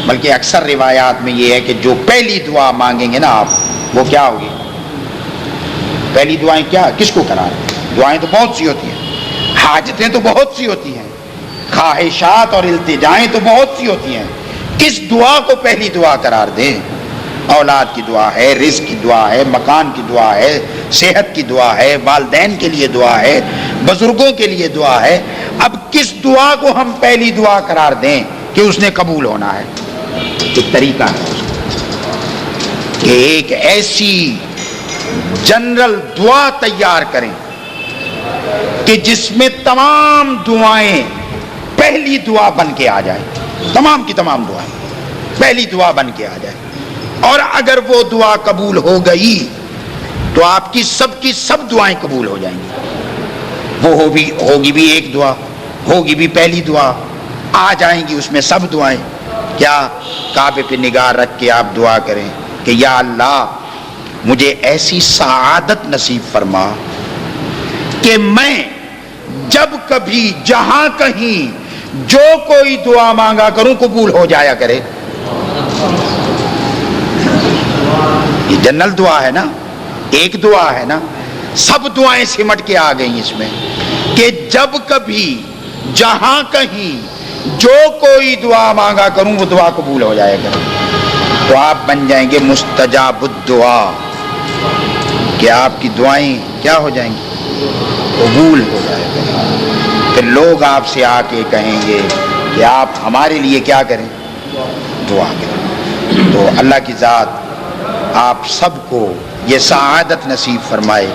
بلکہ اکثر روایات میں یہ ہے کہ جو پہلی دعا مانگیں گے نا آپ وہ کیا ہوگی؟ پہلی دعائیں کیا کس کو قرار دیں؟ دعائیں تو بہت سی ہوتی ہیں, حاجتیں تو بہت سی ہوتی ہیں, خواہشات اور التجائیں تو بہت سی ہوتی ہیں. کس دعا کو پہلی دعا قرار دیں؟ اولاد کی دعا ہے, رزق کی دعا ہے, مکان کی دعا ہے, صحت کی دعا ہے, والدین کے لیے دعا ہے, بزرگوں کے لیے دعا ہے. اب کس دعا کو ہم پہلی دعا قرار دیں کہ اس نے قبول ہونا ہے؟ ایک طریقہ ہے اس کا کہ ایک ایسی جنرل دعا تیار کریں کہ جس میں تمام دعائیں پہلی دعا بن کے آ جائیں, تمام کی تمام دعائیں پہلی دعا بن کے آ جائیں. اور اگر وہ دعا قبول ہو گئی تو آپ کی سب دعائیں قبول ہو جائیں گی. وہ ہوگی بھی ایک دعا, ہوگی بھی پہلی دعا, آ جائیں گی اس میں سب دعائیں. کیا کعبے پہ نگاہ رکھ کے آپ دعا کریں کہ یا اللہ مجھے ایسی سعادت نصیب فرما کہ میں جب کبھی جہاں کہیں جو کوئی دعا مانگا کروں قبول ہو جایا کرے. یہ جنرل دعا ہے نا, ایک دعا ہے نا, سب دعائیں سمٹ کے آ گئیں اس میں کہ جب کبھی جہاں کہیں جو کوئی دعا مانگا کروں وہ دعا قبول ہو جائے گا. تو آپ بن جائیں گے مستجاب الدعا, کہ آپ کی دعائیں کیا ہو جائیں گی؟ قبول ہو جائے گا. پھر لوگ آپ سے آ کے کہیں گے کہ آپ ہمارے لیے کیا کریں؟ دعا کریں. تو اللہ کی ذات آپ سب کو یہ سعادت نصیب فرمائے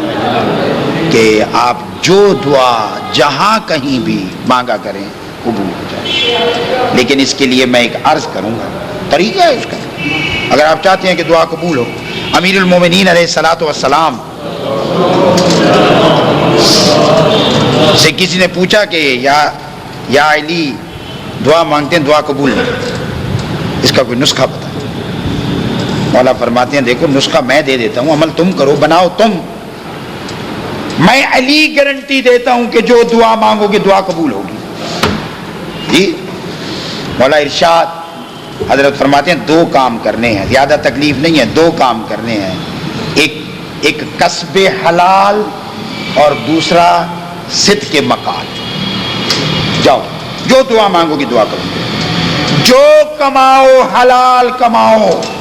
کہ آپ جو دعا جہاں کہیں بھی مانگا کریں قبول ہو جائے. لیکن اس کے لیے میں ایک عرض کروں گا, طریقہ ہے اس کا. اگر آپ چاہتے ہیں کہ دعا قبول ہو, امیر المومنین علیہ الصلوۃ والسلام سے کسی نے پوچھا کہ یا علی دعا مانگتے ہیں دعا قبول نہیں, اس کا کوئی نسخہ بتا. مولا فرماتے ہیں دیکھو نسخہ میں دے دیتا ہوں, عمل تم کرو, بناؤ تم. میں علی گارنٹی دیتا ہوں کہ جو دعا مانگو گے دعا قبول ہوگی. جی مولا ارشاد حضرت فرماتے ہیں دو کام کرنے ہیں, زیادہ تکلیف نہیں ہے, دو کام کرنے ہیں. ایک کسب حلال اور دوسرا صدق مقال. جاؤ جو دعا مانگو گی دعا کرو. جو کماؤ، حلال کماؤ.